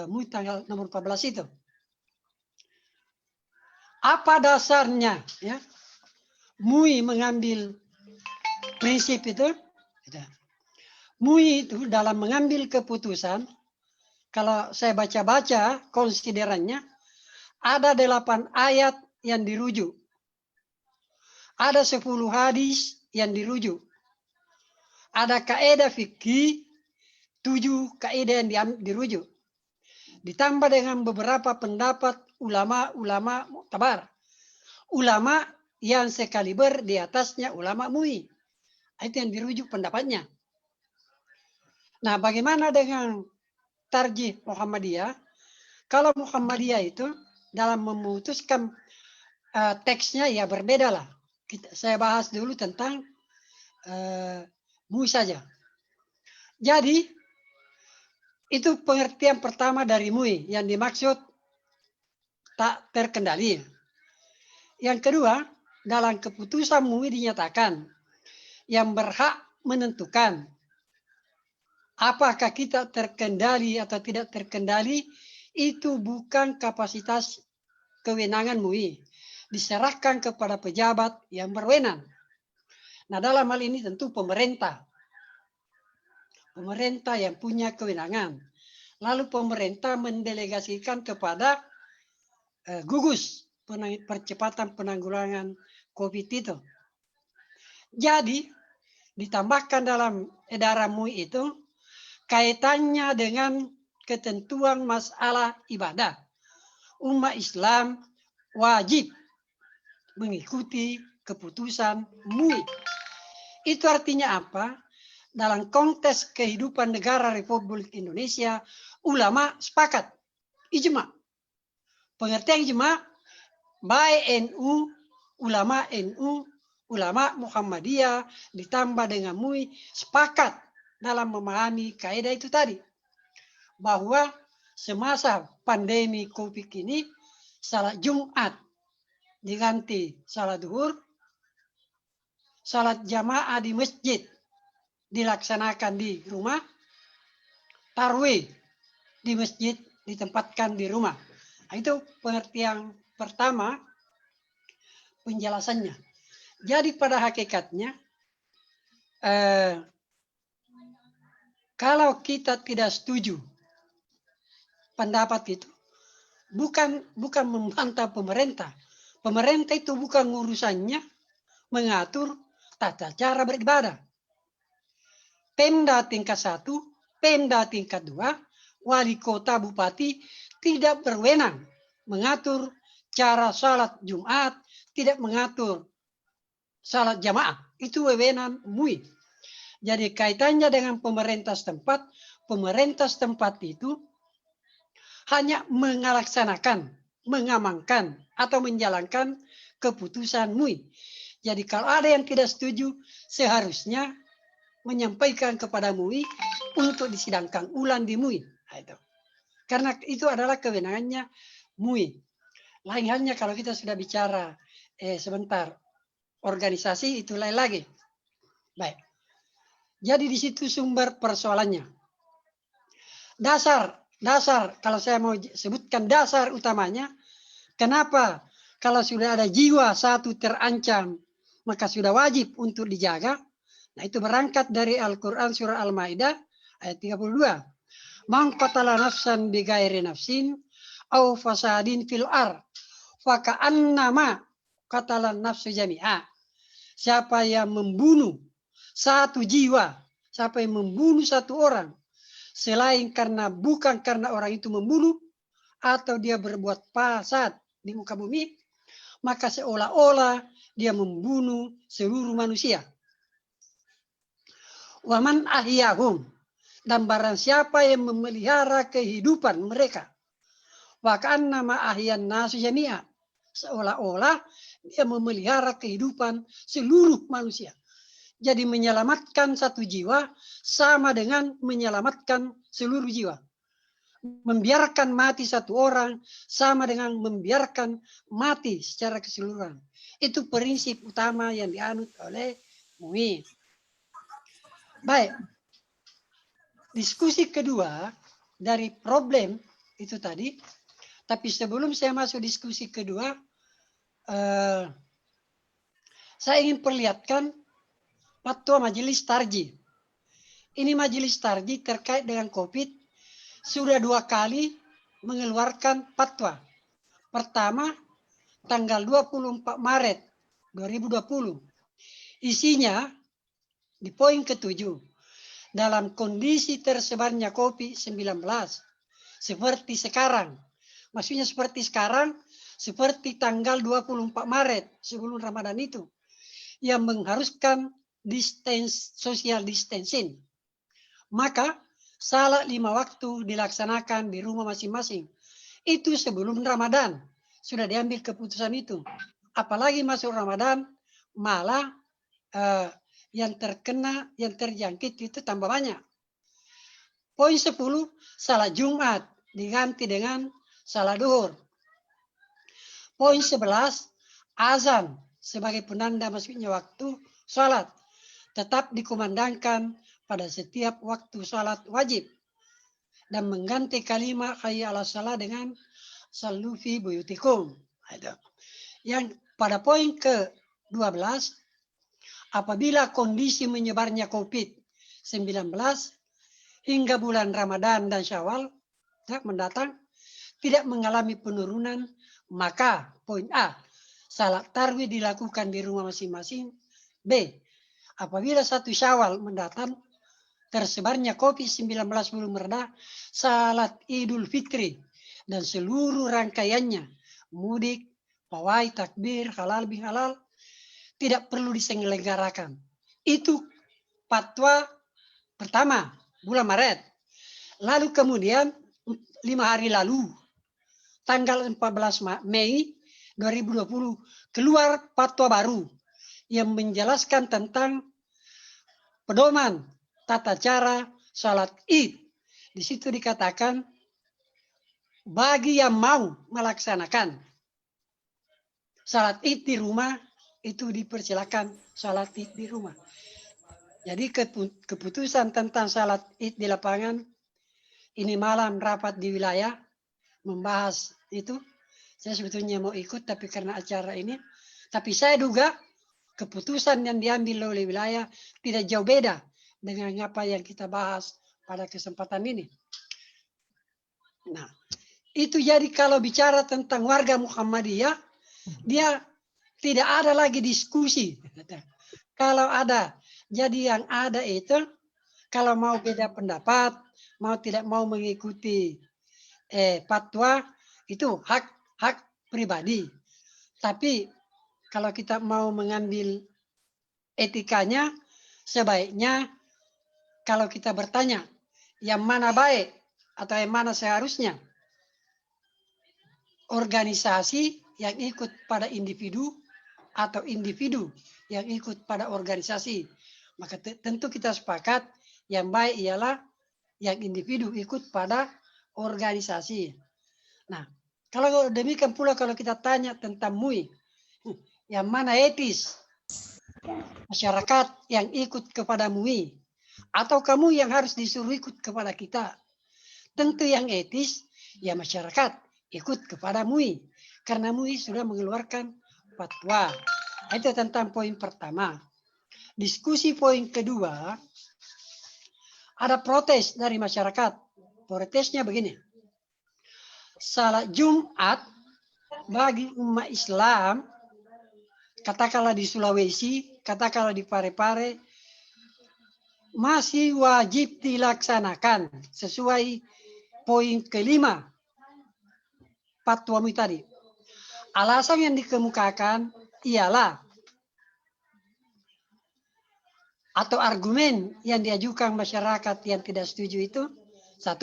MUI tanggal nomor 14 itu. Apa dasarnya ya? MUI mengambil prinsip itu? MUI itu dalam mengambil keputusan, kalau saya baca-baca konsiderannya, ada 8 ayat yang dirujuk. Ada 10 hadis yang dirujuk. Ada kaidah fikih, 7 kaidah yang dirujuk. Ditambah dengan beberapa pendapat ulama-ulama muktabar. Ulama yang sekaliber di atasnya ulama MUI. Itu yang dirujuk pendapatnya. Nah, bagaimana dengan tarjih Muhammadiyah? Kalau Muhammadiyah itu dalam memutuskan teksnya ya berbeda lah. Saya bahas dulu tentang MUI saja. Jadi, itu pengertian pertama dari MUI yang dimaksud tak terkendali. Yang kedua, dalam keputusan MUI dinyatakan yang berhak menentukan apakah kita terkendali atau tidak terkendali itu bukan kapasitas kewenangan MUI. Diserahkan kepada pejabat yang berwenang. Nah, dalam hal ini tentu pemerintah. Pemerintah yang punya kewenangan. Lalu pemerintah mendelegasikan kepada gugus percepatan penanggulangan COVID itu. Jadi, ditambahkan dalam edaran MUI itu kaitannya dengan ketentuan masalah ibadah. Umat Islam wajib mengikuti keputusan MUI. Itu artinya apa? Dalam konteks kehidupan negara Republik Indonesia, ulama sepakat, ijma. Pengertian ijma, baik NU, ulama Muhammadiyah, ditambah dengan MUI, sepakat dalam memahami kaidah itu tadi. Bahwa semasa pandemi COVID ini, salat Jumat diganti salat duhur, salat jamaah di masjid dilaksanakan di rumah, tarawih di masjid ditempatkan di rumah. Nah, itu pengertian pertama penjelasannya. Jadi pada hakikatnya kalau kita tidak setuju pendapat itu, bukan membantah pemerintah. Pemerintah itu bukan urusannya mengatur tata cara beribadah. Pemda tingkat 1, Pemda tingkat 2, wali kota bupati tidak berwenang mengatur cara salat Jumat, tidak mengatur salat jamaah. Itu wewenang MUI. Jadi kaitannya dengan pemerintah setempat itu hanya melaksanakan, mengamankan, atau menjalankan keputusan MUI. Jadi kalau ada yang tidak setuju, seharusnya menyampaikan kepada MUI untuk disidangkan ulang di MUI. Nah, itu. Karena itu adalah kewenangannya MUI. Lain halnya kalau kita sudah bicara sebentar organisasi, itu lain lagi. Baik. Jadi di situ sumber persoalannya. Dasar kalau saya mau sebutkan dasar utamanya, kenapa kalau sudah ada jiwa satu terancam, maka sudah wajib untuk dijaga. Nah, itu berangkat dari Al-Quran surah Al-Ma'idah ayat 32. Man qatala nafsan bighairi nafsin au fasadin fil ar fa ka'annama qatala nafsu jami'a. Siapa yang membunuh satu jiwa, siapa yang membunuh satu orang selain bukan karena orang itu membunuh atau dia berbuat fasad di muka bumi, maka seolah-olah dia membunuh seluruh manusia. Waman ahyahum, dan barang siapa yang memelihara kehidupan mereka, bahkan nama ahyan nasu jami'a, seolah-olah dia memelihara kehidupan seluruh manusia. Jadi menyelamatkan satu jiwa sama dengan menyelamatkan seluruh jiwa. Membiarkan mati satu orang sama dengan membiarkan mati secara keseluruhan. Itu prinsip utama yang dianut oleh MUI. Baik. Diskusi kedua, dari problem itu tadi. Tapi sebelum saya masuk diskusi kedua, saya ingin perlihatkan fatwa Majelis Tarjih. Ini Majelis Tarjih terkait dengan COVID sudah 2 kali mengeluarkan fatwa. Pertama, tanggal 24 Maret 2020. Isinya di poin ke-7. Dalam kondisi tersebarnya COVID-19 seperti sekarang. Maksudnya seperti sekarang, seperti tanggal 24 Maret sebelum Ramadan itu. Yang mengharuskan social distancing. Maka salat 5 waktu dilaksanakan di rumah masing-masing. Itu sebelum Ramadan sudah diambil keputusan itu. Apalagi masuk Ramadan malah yang terkena, yang terjangkit itu tambah banyak. Poin 10, salat Jumat diganti dengan salat duhur. Poin 11, azan sebagai penanda masuknya waktu salat tetap dikumandangkan pada setiap waktu salat wajib dan mengganti kalimat hayya 'alas shalah dengan sallu fi buyutikum. Yang pada poin ke-12, apabila kondisi menyebarnya COVID-19 hingga bulan Ramadan dan Syawal mendatang tidak mengalami penurunan, maka poin A, salat tarawih dilakukan di rumah masing-masing. B, apabila 1 Syawal mendatang tersebarnya COVID-19 belum mereda, salat Idul Fitri dan seluruh rangkaiannya, mudik, pawai, takbir, halal, bihalal, tidak perlu diselenggarakan. Itu fatwa pertama, bulan Maret. Lalu kemudian 5 hari lalu, tanggal 14 Mei 2020, keluar fatwa baru yang menjelaskan tentang pedoman tata cara salat Id. Di situ dikatakan bagi yang mau melaksanakan salat Id di rumah itu dipersilakan salat Id di rumah. Jadi keputusan tentang salat Id di lapangan ini malam rapat di wilayah membahas itu. Saya sebetulnya mau ikut tapi karena acara ini. Tapi saya duga keputusan yang diambil oleh wilayah tidak jauh beda dengan apa yang kita bahas pada kesempatan ini. Nah, itu jadi kalau bicara tentang warga Muhammadiyah, dia tidak ada lagi diskusi. Kalau ada, jadi yang ada itu, kalau mau beda pendapat, mau tidak mau mengikuti fatwa, itu hak pribadi. Tapi kalau kita mau mengambil etikanya, sebaiknya kalau kita bertanya, yang mana baik atau yang mana seharusnya? Organisasi yang ikut pada individu atau individu yang ikut pada organisasi. Maka tentu kita sepakat yang baik ialah yang individu ikut pada organisasi. Nah, kalau demikian pula kalau kita tanya tentang MUI, yang mana etis? Masyarakat yang ikut kepada MUI atau kamu yang harus disuruh ikut kepada kita? Tentu yang etis ya masyarakat ikut kepada MUI karena MUI sudah mengeluarkan fatwa. Itu tentang poin pertama. Diskusi poin kedua, ada protes dari masyarakat. Protesnya begini. Salat Jumat bagi umat Islam, katakanlah di Sulawesi, katakanlah di Parepare, masih wajib dilaksanakan sesuai poin kelima fatwa MUI tadi. Alasan yang dikemukakan ialah atau argumen yang diajukan masyarakat yang tidak setuju itu, 1,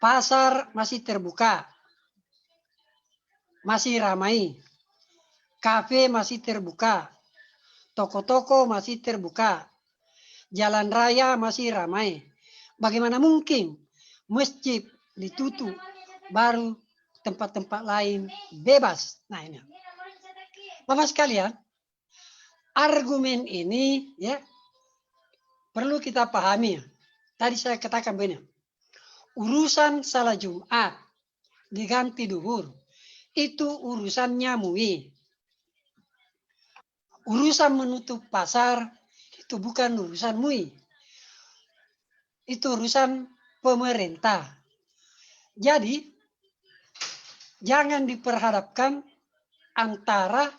pasar masih terbuka, masih ramai, kafe masih terbuka, toko-toko masih terbuka, jalan raya masih ramai. Bagaimana mungkin masjid ditutup baru tempat-tempat lain bebas? Nah ini, Bapak sekalian, argumen ini ya perlu kita pahami. Tadi saya katakan begini, Urusan salat Jumat diganti duhur, itu urusannya MUI. Urusan menutup pasar itu bukan urusan MUI. Itu urusan pemerintah. Jadi, jangan diperhadapkan antara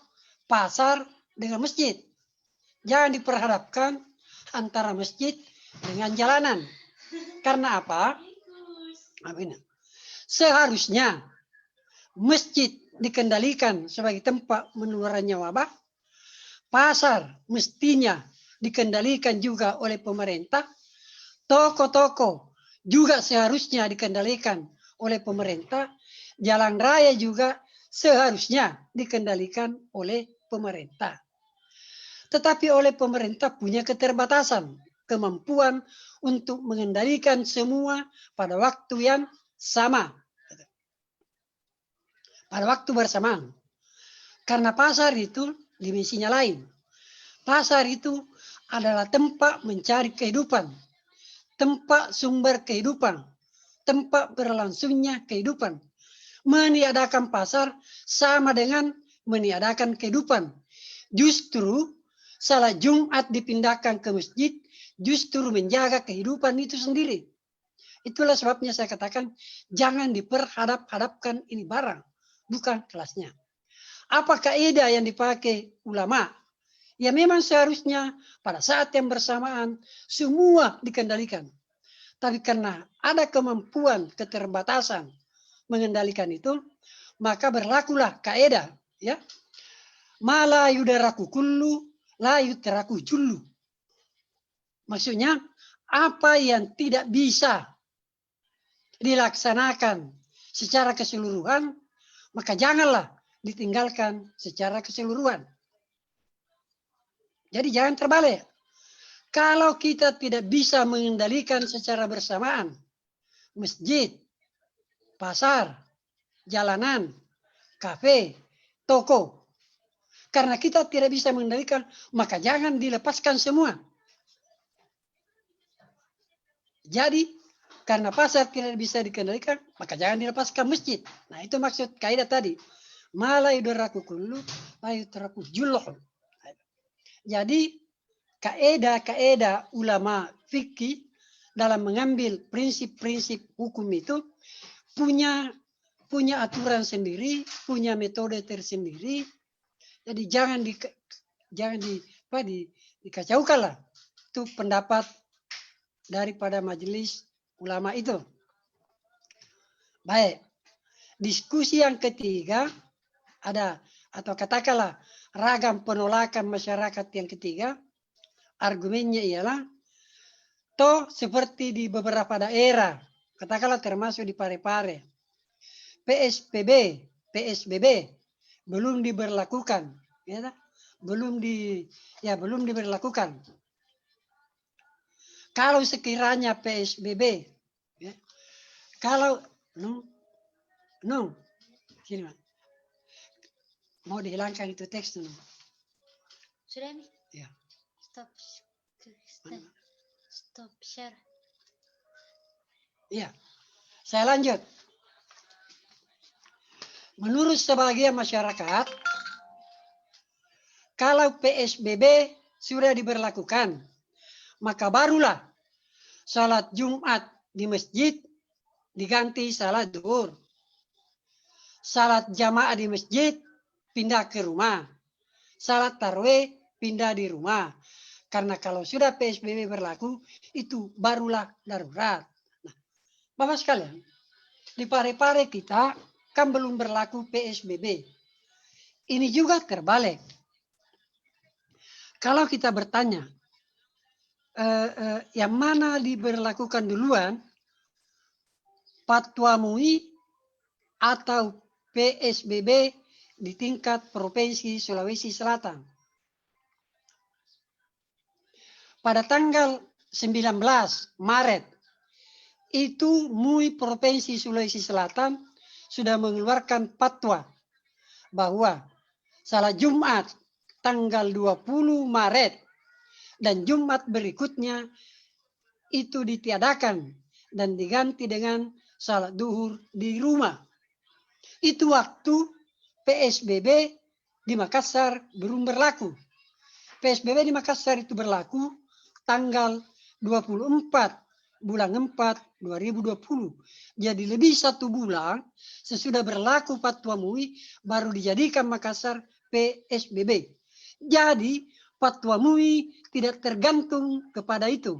pasar dengan masjid. Jangan diperhadapkan antara masjid dengan jalanan. Karena apa? Seharusnya masjid dikendalikan sebagai tempat menularnya wabah. Pasar mestinya dikendalikan juga oleh pemerintah. Toko-toko juga seharusnya dikendalikan oleh pemerintah. Jalan raya juga seharusnya dikendalikan oleh pemerintah. Tetapi oleh pemerintah punya keterbatasan, kemampuan untuk mengendalikan semua pada waktu yang sama. Pada waktu bersamaan. Karena pasar itu dimensinya lain. Pasar itu adalah tempat mencari kehidupan. Tempat sumber kehidupan. Tempat berlangsungnya kehidupan. Meniadakan pasar sama dengan meniadakan kehidupan. Justru salat Jumat dipindahkan ke masjid, justru menjaga kehidupan itu sendiri. Itulah sebabnya saya katakan, jangan diperhadap-hadapkan ini barang, bukan kelasnya. Apa kaidah yang dipakai ulama? Ya memang seharusnya pada saat yang bersamaan semua dikendalikan. Tapi karena ada kemampuan, keterbatasan mengendalikan itu, maka berlakulah kaidah, ya. Mala yudaraku kullu, la yutraku jullu. Maksudnya, apa yang tidak bisa dilaksanakan secara keseluruhan, maka janganlah ditinggalkan secara keseluruhan. Jadi jangan terbalik. Kalau kita tidak bisa mengendalikan secara bersamaan masjid, pasar, jalanan, kafe, toko, karena kita tidak bisa mengendalikan, maka jangan dilepaskan semua. Jadi, karena pasar tidak bisa dikendalikan, maka jangan dilepaskan masjid. Nah, itu maksud kaidah tadi. Mala yudraku kullu, la yutraku julluh. Jadi, kaidah-kaidah ulama fikih dalam mengambil prinsip-prinsip hukum itu punya aturan sendiri, punya metode tersendiri. Jadi jangan dikacaukan lah. Itu pendapat daripada majelis ulama itu. Baik. Diskusi yang ketiga ada, atau katakanlah ragam penolakan masyarakat yang ketiga. Argumennya ialah, toh seperti di beberapa daerah, katakanlah termasuk di Parepare, PSBB belum diberlakukan, ya, belum diberlakukan. Kalau sekiranya PSBB, ya, kalau sini mau dihilangkan itu teks no. Sudah nih. Ya. Stop share. Iya, saya lanjut. Menurut sebagian masyarakat, kalau PSBB sudah diberlakukan, maka barulah salat Jumat di masjid diganti salat zuhur. Salat jamaah di masjid pindah ke rumah. Salat tarawih pindah di rumah. Karena kalau sudah PSBB berlaku, itu barulah darurat. Nah, Bapak sekalian, di Parepare kita kan belum berlaku PSBB. Ini juga terbalik. Kalau kita bertanya, yang mana diberlakukan duluan, Fatwa MUI atau PSBB di tingkat Provinsi Sulawesi Selatan? Pada tanggal 19 Maret, itu MUI Provinsi Sulawesi Selatan sudah mengeluarkan fatwa bahwa salat Jumat tanggal 20 Maret dan Jumat berikutnya itu ditiadakan dan diganti dengan salat duhur di rumah. Itu waktu PSBB di Makassar belum berlaku. PSBB di Makassar itu berlaku tanggal 24 bulan 4 2020. Jadi lebih 1 bulan sesudah berlaku Fatwa MUI baru dijadikan Makassar PSBB. Jadi Fatwa MUI tidak tergantung kepada itu.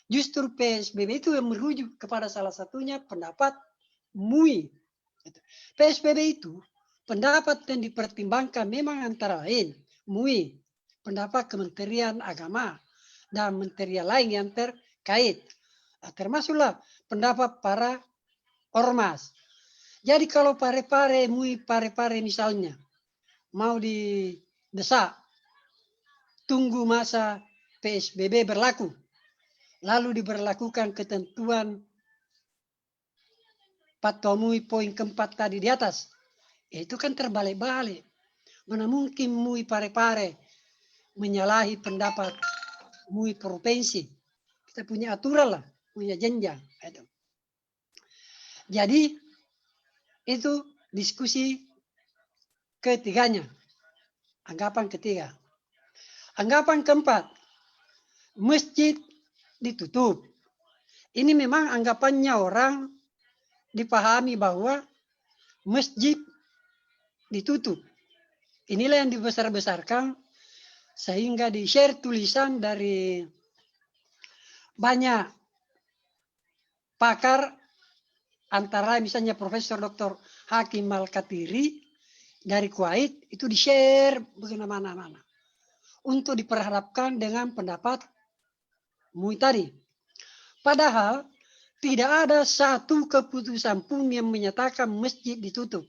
Justru PSBB itu yang merujuk kepada salah satunya pendapat MUI. PSBB itu pendapat yang dipertimbangkan memang antara lain MUI, pendapat Kementerian Agama, dan menteri lain yang terkait. Termasuklah pendapat para ormas. Jadi kalau pare-pare, MUI pare-pare misalnya, mau didesak, tunggu masa PSBB berlaku, lalu diberlakukan ketentuan Fatwa MUI poin keempat tadi di atas. Itu kan terbalik-balik. Mana mungkin MUI pare-pare menyalahi pendapat MUI provinsi. Kita punya aturan lah, punya jenjang. Jadi itu diskusi ketiganya. Anggapan ketiga. Anggapan keempat, masjid ditutup. Ini memang anggapannya orang dipahami bahwa masjid ditutup. Inilah yang dibesar-besarkan sehingga di-share tulisan dari banyak pakar, antara misalnya Profesor Dr. Hakim Al-Katiri dari Kuwait, itu di-share bagaimana-mana untuk diperhadapkan dengan pendapat MUI tadi. Padahal tidak ada satu keputusan pun yang menyatakan masjid ditutup.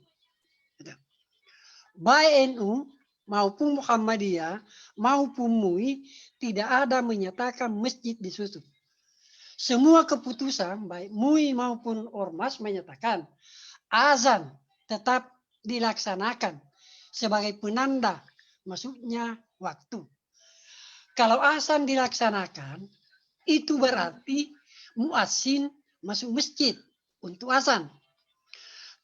Baik NU maupun Muhammadiyah maupun MUI tidak ada menyatakan masjid ditutup. Semua keputusan baik MUI maupun Ormas menyatakan azan tetap dilaksanakan sebagai penanda masuknya waktu. Kalau azan dilaksanakan, itu berarti muazzin masuk masjid untuk azan.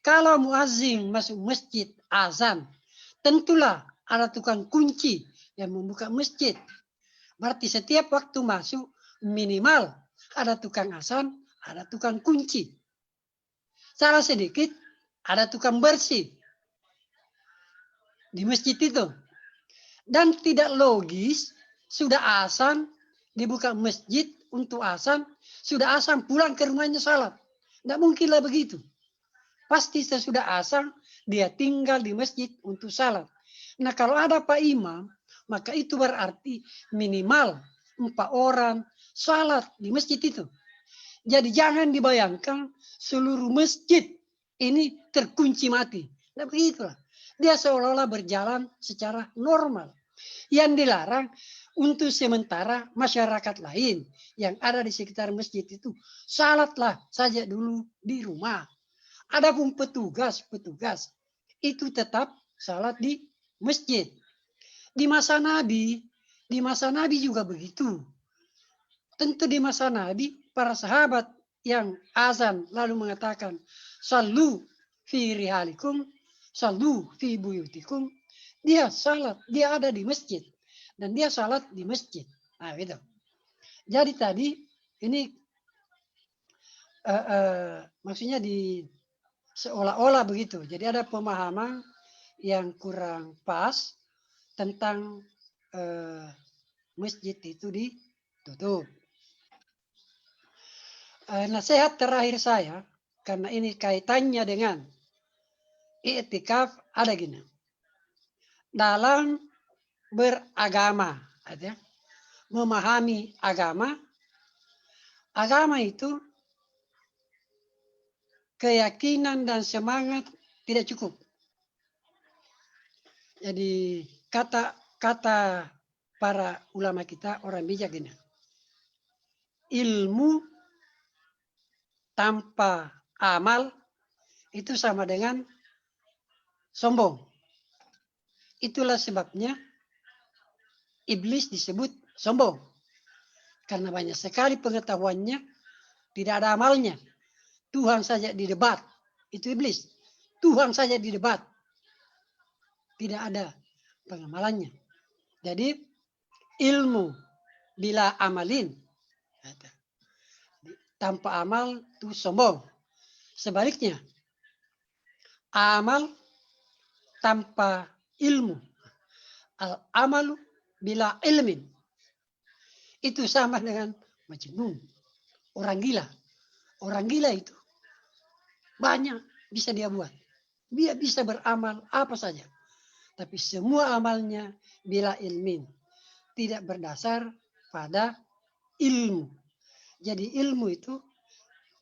Kalau muazzin masuk masjid azan, tentulah ada tukang kunci yang membuka masjid. Berarti setiap waktu masuk minimal ada tukang azan, ada tukang kunci. Salah sedikit ada tukang bersih di masjid itu. Dan tidak logis sudah azan dibuka masjid untuk azan, sudah azan pulang ke rumahnya salat. Tidak mungkinlah begitu. Pasti sesudah azan dia tinggal di masjid untuk salat. Nah kalau ada Pak Imam, maka itu berarti minimal 4 orang salat di masjid itu. Jadi jangan dibayangkan seluruh masjid ini terkunci mati. Nah begitulah. Dia seolah-olah berjalan secara normal. Yang dilarang untuk sementara masyarakat lain yang ada di sekitar masjid itu salatlah saja dulu di rumah. Adapun petugas itu tetap salat di masjid. Di masa Nabi juga begitu. Tentu di masa Nabi para sahabat yang azan lalu mengatakan sallu fi rihalikum, sallu fi buyutikum. Dia salat, dia ada di masjid dan dia salat di masjid. Nah, gitu. Jadi tadi ini maksudnya di seolah-olah begitu. Jadi ada pemahaman yang kurang pas tentang masjid itu ditutup. Nasihat terakhir saya, karena ini kaitannya dengan i'tikaf, ada gini. Dalam beragama, memahami agama itu keyakinan dan semangat tidak cukup. Jadi kata para ulama kita, orang bijak ini, ilmu tanpa amal itu sama dengan sombong. Itulah sebabnya iblis disebut sombong. Karena banyak sekali pengetahuannya, tidak ada amalnya. Tuhan saja di debat. Itu iblis. Tuhan saja di debat. Tidak ada pengamalannya. Jadi ilmu bila amalin. Tanpa amal itu sombong. Sebaliknya, amal tanpa ilmu. Al-amalu bila ilmin. Itu sama dengan majnun. Orang gila. Orang gila itu banyak bisa dia buat. Dia bisa beramal apa saja. Tapi semua amalnya bila ilmin. Tidak berdasar pada ilmu. Jadi ilmu itu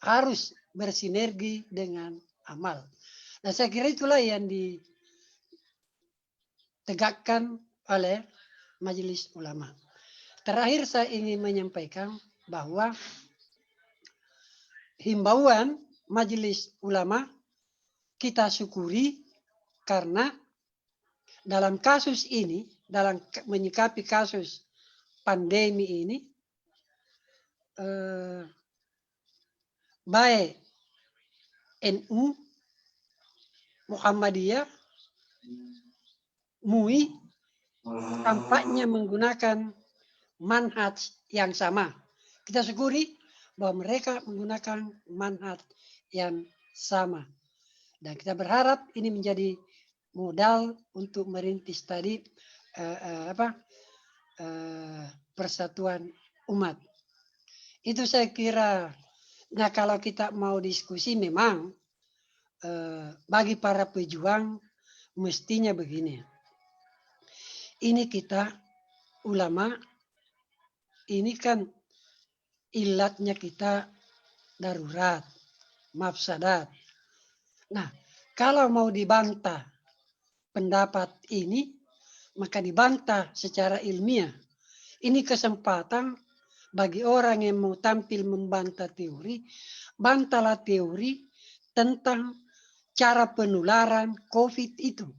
harus bersinergi dengan amal. Nah saya kira itulah yang ditegakkan oleh Majelis Ulama. Terakhir saya ingin menyampaikan bahwa himbauan Majelis Ulama kita syukuri karena dalam kasus ini, dalam menyikapi kasus pandemi ini, baik NU, Muhammadiyah, MUI tampaknya menggunakan manhaj yang sama. Kita syukuri bahwa mereka menggunakan manhaj yang sama. Dan kita berharap ini menjadi modal untuk merintis tadi persatuan umat. Itu saya kira. Nah kalau kita mau diskusi memang bagi para pejuang mestinya begini. Ini kita ulama, ini kan ilatnya kita darurat, mafsadat. Nah, kalau mau dibantah pendapat ini, maka dibantah secara ilmiah. Ini kesempatan bagi orang yang mau tampil membantah teori, bantahlah teori tentang cara penularan COVID itu.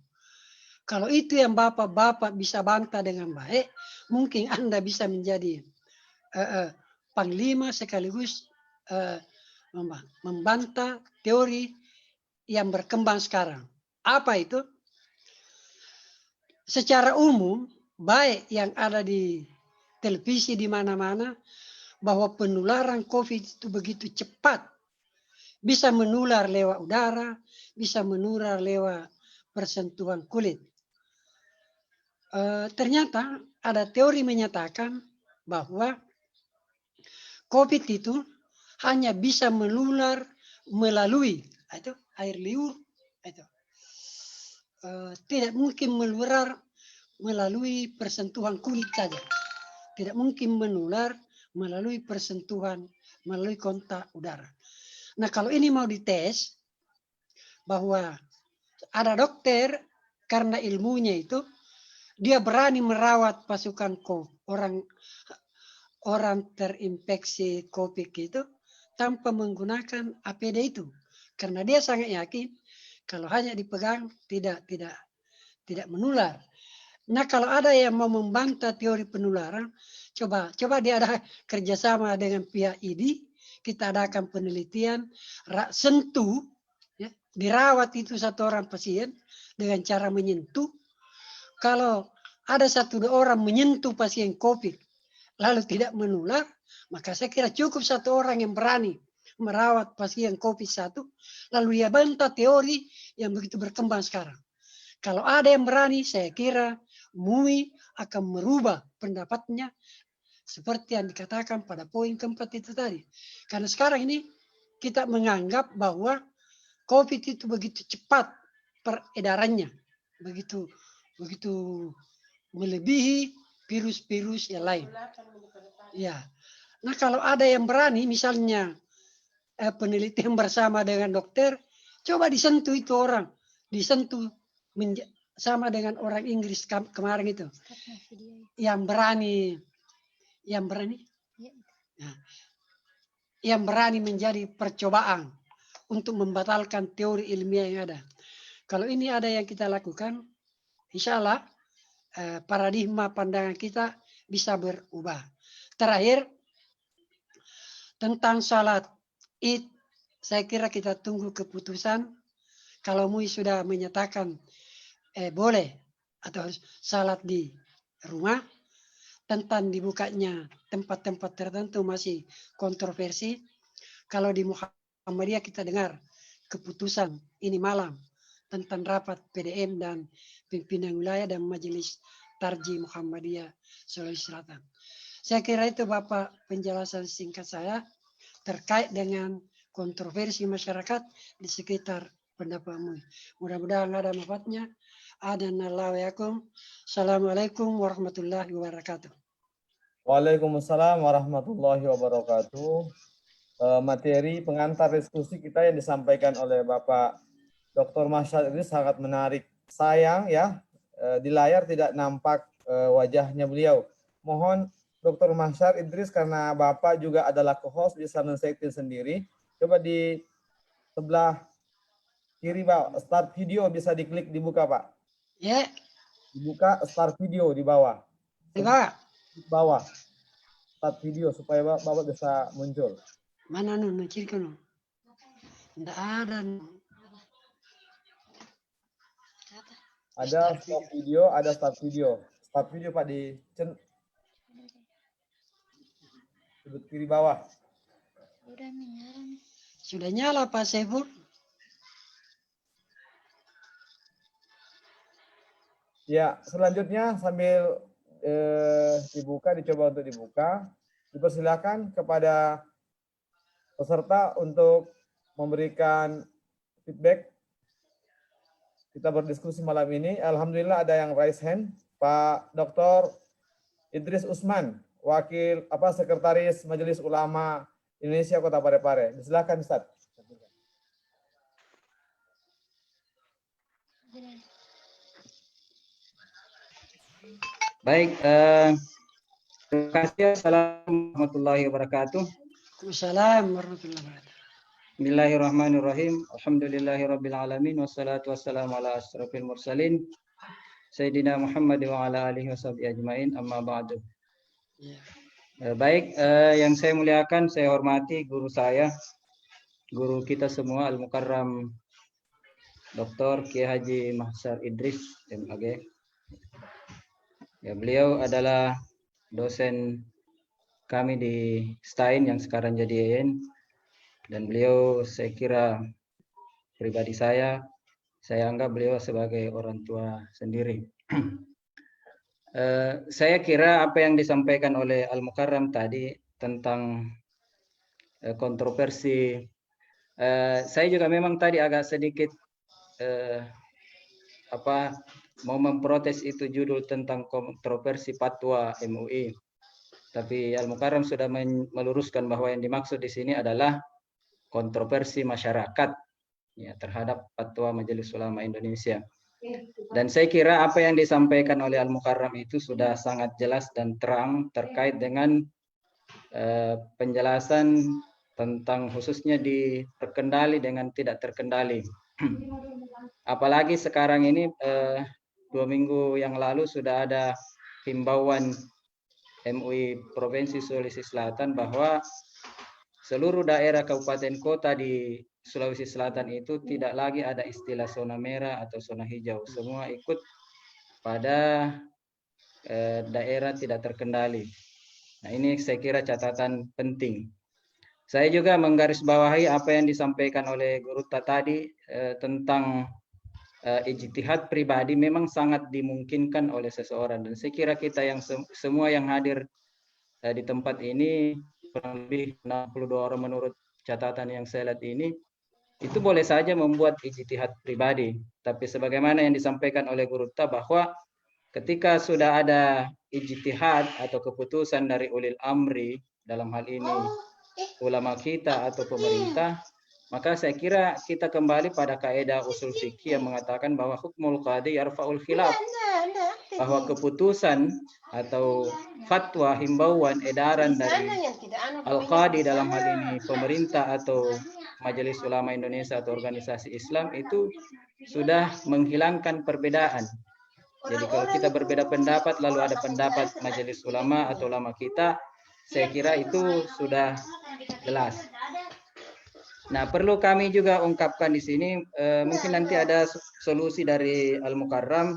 Kalau itu yang bapak-bapak bisa bantah dengan baik, mungkin Anda bisa menjadi panglima sekaligus membantah teori yang berkembang sekarang. Apa itu? Secara umum, baik yang ada di televisi di mana-mana, bahwa penularan COVID itu begitu cepat. Bisa menular lewat udara, bisa menular lewat persentuhan kulit. Ternyata ada teori menyatakan bahwa COVID itu hanya bisa menular melalui itu air liur, itu tidak mungkin menular melalui persentuhan kulit saja, tidak mungkin menular melalui persentuhan, melalui kontak udara. Nah kalau ini mau dites bahwa ada dokter karena ilmunya itu dia berani merawat pasukan orang terinfeksi COVID itu tanpa menggunakan APD itu, karena dia sangat yakin kalau hanya dipegang tidak menular. Nah kalau ada yang mau membantah teori penularan, coba dia ada kerjasama dengan pihak ID, kita adakan penelitian, sentuh, ya, dirawat itu satu orang pasien dengan cara menyentuh. Kalau ada 1-2 orang menyentuh pasien COVID, lalu tidak menular, maka saya kira cukup 1 orang yang berani merawat pasien COVID-1, lalu dia bantah teori yang begitu berkembang sekarang. Kalau ada yang berani, saya kira MUI akan merubah pendapatnya seperti yang dikatakan pada poin keempat itu tadi. Karena sekarang ini kita menganggap bahwa COVID itu begitu cepat peredarannya, begitu melebihi virus-virus yang lain. Ya. Nah kalau ada yang berani, misalnya penelitian bersama dengan dokter, coba disentuh itu orang, disentuh sama dengan orang Inggris kemarin itu, yang berani, yang berani menjadi percobaan untuk membatalkan teori ilmiah yang ada. Kalau ini ada yang kita lakukan, insya Allah paradigma pandangan kita bisa berubah. Terakhir, tentang salat Saya kira kita tunggu keputusan. Kalau MUI sudah menyatakan boleh atau harus salat di rumah, tentang dibukanya tempat-tempat tertentu masih kontroversi. Kalau di Muhammadiyah kita dengar keputusan ini malam tentang rapat PDM dan pimpinan wilayah dan Majelis Tarji Muhammadiyah Sulawesi Selatan. Saya kira itu Bapak penjelasan singkat saya terkait dengan kontroversi masyarakat di sekitar pendapat MUI. Mudah-mudahan ada manfaatnya. Assalamualaikum warahmatullahi wabarakatuh. Waalaikumsalam warahmatullahi wabarakatuh. Materi pengantar diskusi kita yang disampaikan oleh Bapak Dr. Masyar ini sangat menarik. Sayang ya, di layar tidak nampak wajahnya beliau. Mohon Dr. Masyar Idris, karena Bapak juga adalah co-host, bisa men-setting sendiri. Coba di sebelah kiri Pak, start video bisa diklik, dibuka Pak. Ya. Dibuka start video di bawah. Di bawah. Di bawah. Start video supaya Bapak bisa muncul. Mana nu ciri nu? Tidak ada. Ada stop video, ada start video. Start video Pak di sudut kiri bawah. Sudah nyala Pak Saiful. Ya, selanjutnya sambil dicoba untuk dibuka, dipersilakan kepada peserta untuk memberikan feedback. Kita berdiskusi malam ini. Alhamdulillah ada yang raise hand. Pak Dr. Idris Usman, Wakil Sekretaris Majelis Ulama Indonesia Kota Parepare. Silakan Ustaz. Baik, terima kasih. Assalamualaikum warahmatullahi wabarakatuh. Waalaikumsalam warahmatullahi wabarakatuh. Bismillahirrahmanirrahim. Alhamdulillahirabbil alamin wassalatu wassalamu ala asyrofil mursalin Sayyidina Muhammad wa ala alihi washabihi ajmain, amma ba'du. Baik, yang saya muliakan, saya hormati guru saya, guru kita semua Al-Mukarram Dr. Kiai Haji Masyar Idris MAG. Ya, beliau adalah dosen kami di STAIN yang sekarang jadi EN, dan beliau saya kira pribadi saya anggap beliau sebagai orang tua sendiri. Saya kira apa yang disampaikan oleh Al-Mukarram tadi tentang kontroversi, saya juga memang tadi agak sedikit mau memprotes itu judul tentang kontroversi fatwa MUI. Tapi Al-Mukarram sudah meluruskan bahwa yang dimaksud di sini adalah kontroversi masyarakat ya terhadap fatwa Majelis Ulama Indonesia. Dan saya kira apa yang disampaikan oleh Al-Mukarram itu sudah sangat jelas dan terang terkait dengan penjelasan tentang khususnya di terkendali dengan tidak terkendali. Apalagi sekarang ini 2 minggu yang lalu sudah ada himbauan MUI Provinsi Sulawesi Selatan bahwa seluruh daerah kabupaten kota di Sulawesi Selatan itu tidak lagi ada istilah zona merah atau zona hijau. Semua ikut pada daerah tidak terkendali. Nah, ini saya kira catatan penting. Saya juga menggarisbawahi apa yang disampaikan oleh Guru tadi tentang ijtihad pribadi memang sangat dimungkinkan oleh seseorang, dan saya kira kita yang semua yang hadir di tempat ini kurang lebih 62 orang menurut catatan yang saya lihat ini, itu boleh saja membuat ijtihad pribadi. Tapi sebagaimana yang disampaikan oleh Guru bahwa ketika sudah ada ijtihad atau keputusan dari ulil amri, dalam hal ini ulama kita atau pemerintah, maka saya kira kita kembali pada kaidah usul fikih yang mengatakan bahwa hukmul qadhi yarfa'ul khilaf, bahwa keputusan atau fatwa, himbauan, edaran dari al-qadi dalam hal ini pemerintah atau Majelis Ulama Indonesia atau organisasi Islam itu sudah menghilangkan perbedaan. Jadi kalau kita berbeda pendapat lalu ada pendapat Majelis Ulama atau ulama kita, saya kira itu sudah jelas. Nah, perlu kami juga ungkapkan di sini, mungkin nanti ada solusi dari Al-Mukarram.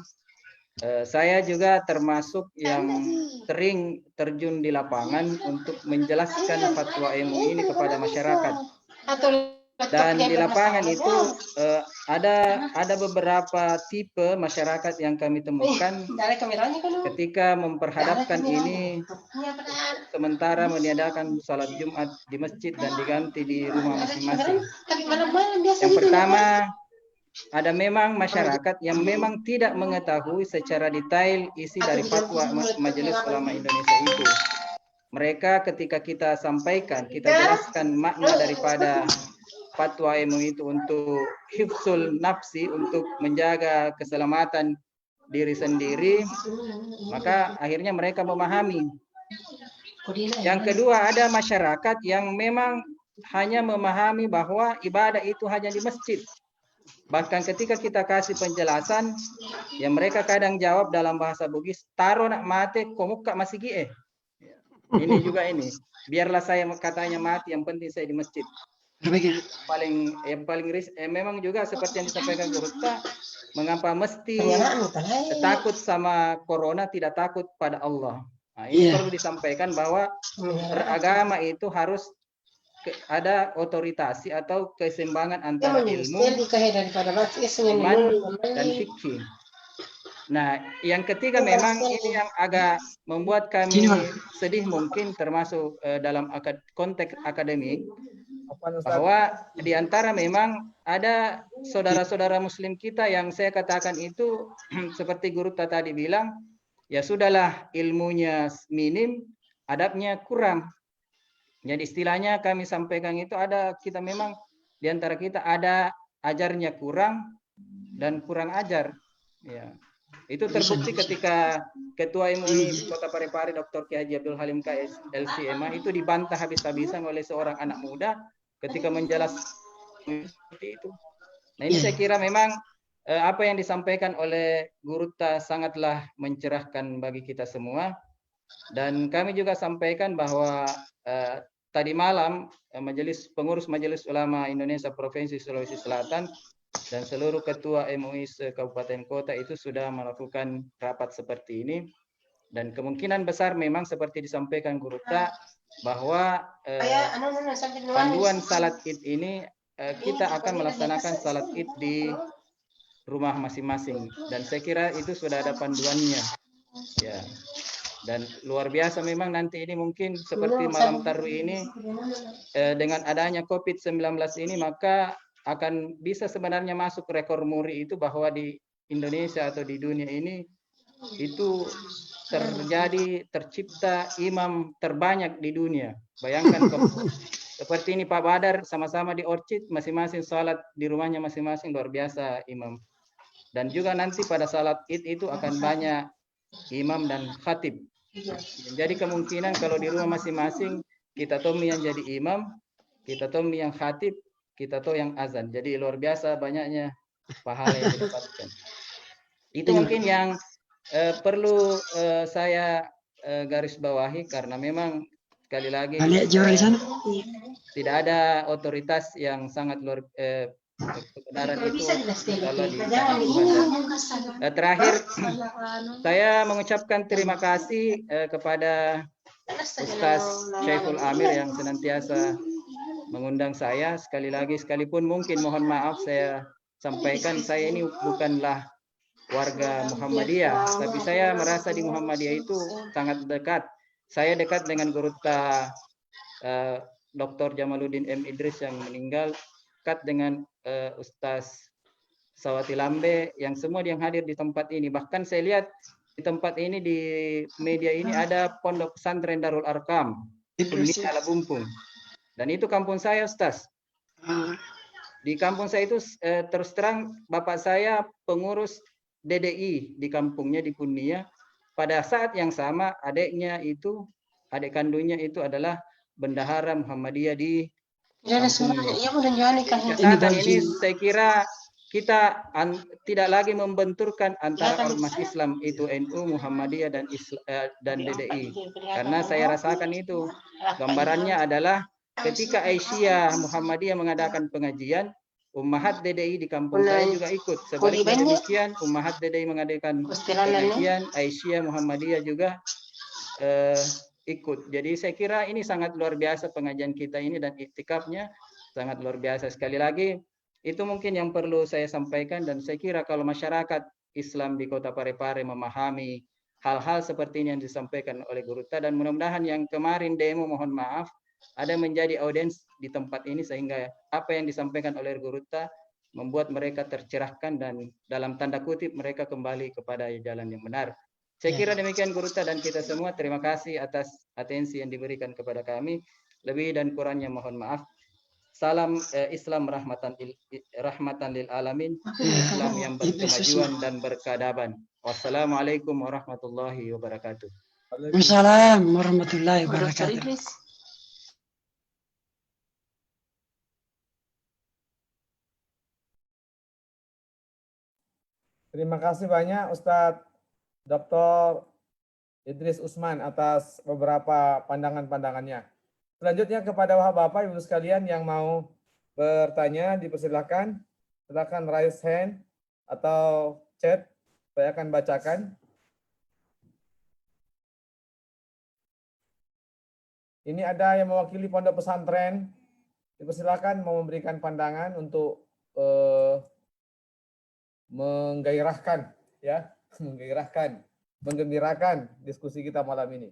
Saya juga termasuk yang sering terjun di lapangan untuk menjelaskan fatwa MUI ini kepada masyarakat. Dan di lapangan itu ada beberapa tipe masyarakat yang kami temukan ketika memperhadapkan ini sementara meniadakan salat Jumat di masjid dan diganti di rumah masing-masing. Yang pertama, ada memang masyarakat yang memang tidak mengetahui secara detail isi dari fatwa Majelis Ulama Indonesia itu. Mereka ketika kita sampaikan, kita jelaskan makna daripada fatwa MUI itu untuk hifzul nafsi, untuk menjaga keselamatan diri sendiri, maka akhirnya mereka memahami. Yang kedua, ada masyarakat yang memang hanya memahami bahwa ibadah itu hanya di masjid. Bahkan ketika kita kasih penjelasan, ya mereka kadang jawab dalam bahasa Bugis, taro nak mate komuka masih gie. Ini juga ini. Biarlah saya katanya mati, yang penting saya di masjid. Memang juga seperti yang disampaikan Guru Ustaz, mengapa mesti takut sama corona, tidak takut pada Allah. Nah, ini perlu disampaikan bahwa beragama itu harus ada otoritasi atau keseimbangan antara ilmu, iman, dan fikih. Nah, yang ketiga memang ini yang agak membuat kami sedih mungkin termasuk dalam konteks akademik, bahwa di antara memang ada saudara-saudara muslim kita yang saya katakan itu seperti Guru tadi bilang, ya sudahlah ilmunya minim, adabnya kurang. Jadi istilahnya kami sampaikan itu ada kita memang di antara kita ada ajarnya kurang dan kurang ajar. Ya. Itu terbukti ketika Ketua MUI Kota Parepare Dr. Ki Haji Abdul Halim KS LCMA itu dibantah habis-habisan oleh seorang anak muda ketika menjelaskan seperti itu. Nah, ini saya kira memang apa yang disampaikan oleh Guru Ta sangatlah mencerahkan bagi kita semua. Dan kami juga sampaikan bahwa tadi malam pengurus Majelis Ulama Indonesia Provinsi Sulawesi Selatan dan seluruh ketua MUI Kabupaten Kota itu sudah melakukan rapat seperti ini, dan kemungkinan besar memang seperti disampaikan Guru Ta bahwa panduan salat Id ini kita akan melaksanakan salat Id di rumah masing-masing, dan saya kira itu sudah ada panduannya. Ya. Dan luar biasa memang nanti ini mungkin seperti malam taruh ini dengan adanya COVID-19 ini maka akan bisa sebenarnya masuk rekor muri itu bahwa di Indonesia atau di dunia ini itu tercipta imam terbanyak di dunia. Bayangkan seperti ini Pak Badar sama-sama di Orchid, masing-masing salat di rumahnya masing-masing, luar biasa imam. Dan juga nanti pada salat Id itu akan banyak imam dan khatib. Jadi kemungkinan kalau di rumah masing-masing kita tahu yang jadi imam, kita tahu yang khatib, kita tahu yang azan. Jadi luar biasa banyaknya pahala yang didapatkan. Itu mungkin yang perlu saya garis bawahi, karena memang sekali lagi tidak ada otoritas yang sangat luar kebenaran itu kalau di terakhir saya mengucapkan terima kasih kepada Ustaz Syaiful Amir yang senantiasa mengundang saya. Sekali lagi, sekalipun mungkin mohon maaf saya sampaikan, saya ini bukanlah warga Muhammadiyah, tapi saya merasa di Muhammadiyah itu sangat dekat. Saya dekat dengan Guru Ta Dr. Jamaluddin M. Idris yang meninggal, dekat dengan Ustaz Sawati Lambe, yang semua yang hadir di tempat ini. Bahkan saya lihat di tempat ini, di media ini ada Pondok Pesantren Darul Arkam di Ala Bumpung. Dan itu kampung saya, Ustaz. Di kampung saya itu terus terang bapak saya pengurus DDI di kampungnya di Kunia. Pada saat yang sama adiknya itu, adik kandungnya itu adalah bendahara Muhammadiyah di Kesehatan ini saya kira kita tidak lagi membenturkan antara ormas Islam itu NU, Muhammadiyah dan DDI, karena saya rasakan itu gambarannya adalah ketika Aisyah Muhammadiyah mengadakan pengajian, Ummahat DDI di kampung saya juga ikut. Sebaliknya demikian, Ummahat DDI mengadakan pengajian, Aisyah Muhammadiyah juga ikut. Jadi saya kira ini sangat luar biasa pengajian kita ini, dan iktikafnya sangat luar biasa. Sekali lagi, itu mungkin yang perlu saya sampaikan, dan saya kira kalau masyarakat Islam di Kota Parepare memahami hal-hal seperti ini yang disampaikan oleh Guru Ta, dan mudah-mudahan yang kemarin demo, mohon maaf, ada menjadi audiens di tempat ini, sehingga apa yang disampaikan oleh Guru Ta membuat mereka tercerahkan, dan dalam tanda kutip mereka kembali kepada jalan yang benar. Saya kira demikian Guru Ta dan kita semua. Terima kasih atas atensi yang diberikan kepada kami. Lebih dan kurangnya mohon maaf. Salam Islam rahmatan lil alamin, Islam yang berkemajuan dan berkeadaban. Wassalamualaikum warahmatullahi wabarakatuh. Waalaikumsalam warahmatullahi wabarakatuh. Terima kasih banyak Ustadz Dr. Idris Usman atas beberapa pandangan-pandangannya. Selanjutnya kepada Bapak Ibu sekalian yang mau bertanya, dipersilakan. Silakan raise hand atau chat, saya akan bacakan. Ini ada yang mewakili pondok pesantren, dipersilakan mau memberikan pandangan untuk menggairahkan, ya, menggairahkan, menggembirakan diskusi kita malam ini.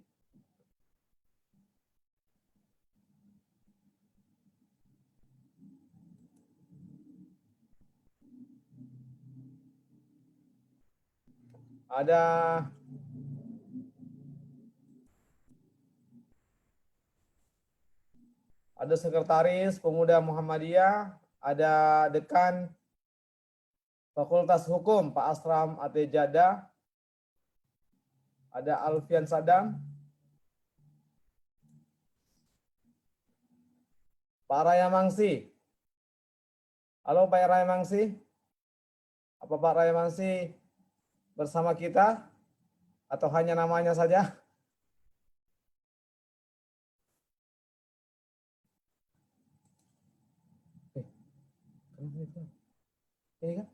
Ada sekretaris Pemuda Muhammadiyah, ada dekan Fakultas Hukum Pak Asram Atejada, ada Alfian Sadam, Pak Raya Mangsi. Halo Pak Raya Mangsi. Apa Pak Raya Mangsi bersama kita atau hanya namanya saja? Ini kan?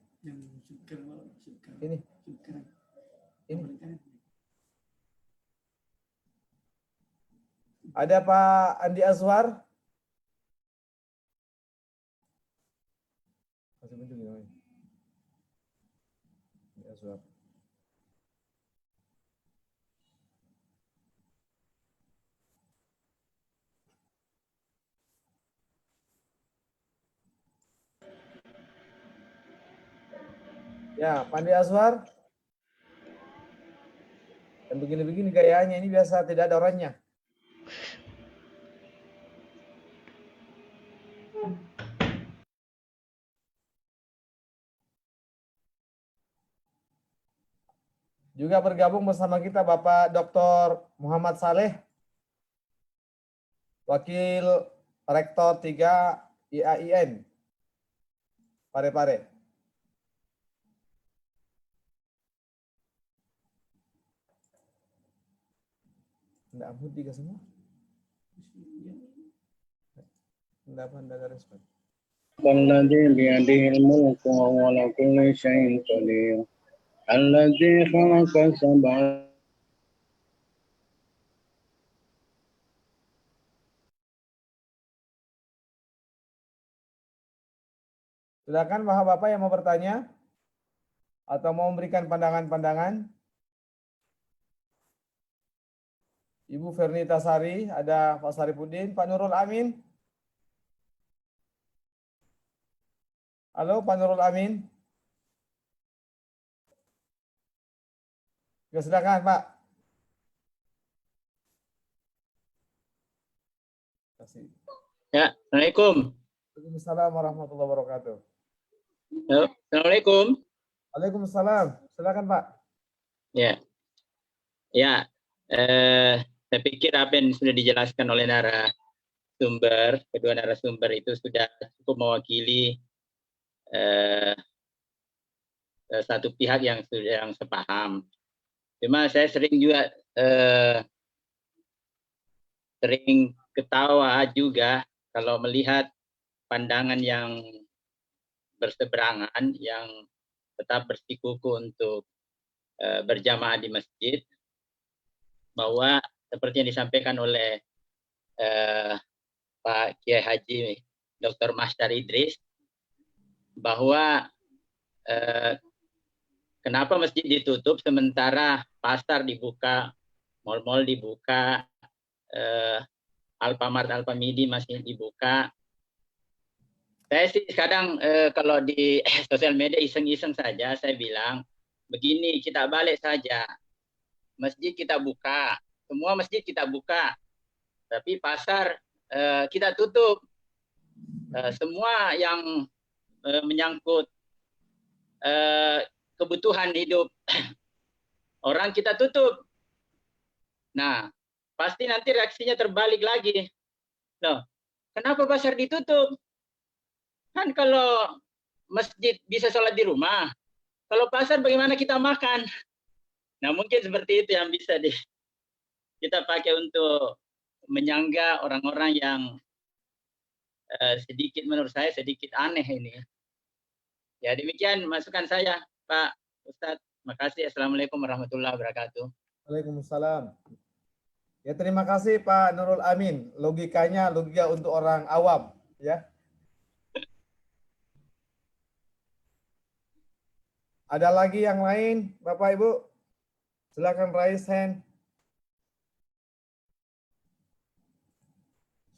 Ini. Ada Pak Andi Azwar. Ya, Pandi Azwar. Dan begini-begini gayanya, ini biasa tidak ada orangnya. Juga bergabung bersama kita Bapak Dr. Muhammad Saleh, Wakil Rektor 3 IAIN, Parepare. Tidak ampun tiga semua. Tidak ada respon. Alladzi biyadihi al-mulku wa huwa ala kulli syai'in qadir. Alladzi khalaqa sab'a. Silakan Bapak-bapak yang mau bertanya atau mau memberikan pandangan-pandangan. Ibu Fernita Sari, ada Pak Saripudin, Pak Nurul Amin. Halo Pak Nurul Amin. Ya, silakan Pak. Ya, Assalamualaikum. Waalaikumsalam warahmatullahi wabarakatuh. Assalamualaikum. Waalaikumsalam. Silakan Pak. Ya. Ya. Saya pikir apa yang sudah dijelaskan oleh kedua narasumber itu sudah cukup mewakili satu pihak yang sepaham. Cuma saya sering juga sering ketawa juga kalau melihat pandangan yang berseberangan, yang tetap bersikukuh untuk berjamaah di masjid, bahwa seperti yang disampaikan oleh Pak Kiai Haji Dr. Masyar Idris, bahwa kenapa masjid ditutup sementara pasar dibuka, mal-mal dibuka, Alfamart, Alfamidi masih dibuka. Saya sih kadang kalau di sosial media iseng-iseng saja, saya bilang, begini, kita balik saja. Masjid kita buka, semua masjid kita buka, tapi pasar kita tutup. Semua yang menyangkut kebutuhan hidup orang kita tutup. Nah, pasti nanti reaksinya terbalik lagi. Loh, kenapa pasar ditutup? Kan kalau masjid bisa sholat di rumah, kalau pasar bagaimana kita makan? Nah, mungkin seperti itu yang bisa kita pakai untuk menyangga orang-orang yang sedikit, menurut saya sedikit aneh ini. Ya, demikian masukan saya, Pak Ustadz. Makasih. Assalamualaikum warahmatullahi wabarakatuh. Waalaikumsalam. Ya, terima kasih Pak Nurul Amin. Logikanya logika untuk orang awam, ya. Ada lagi yang lain, Bapak Ibu? Silakan raise hand.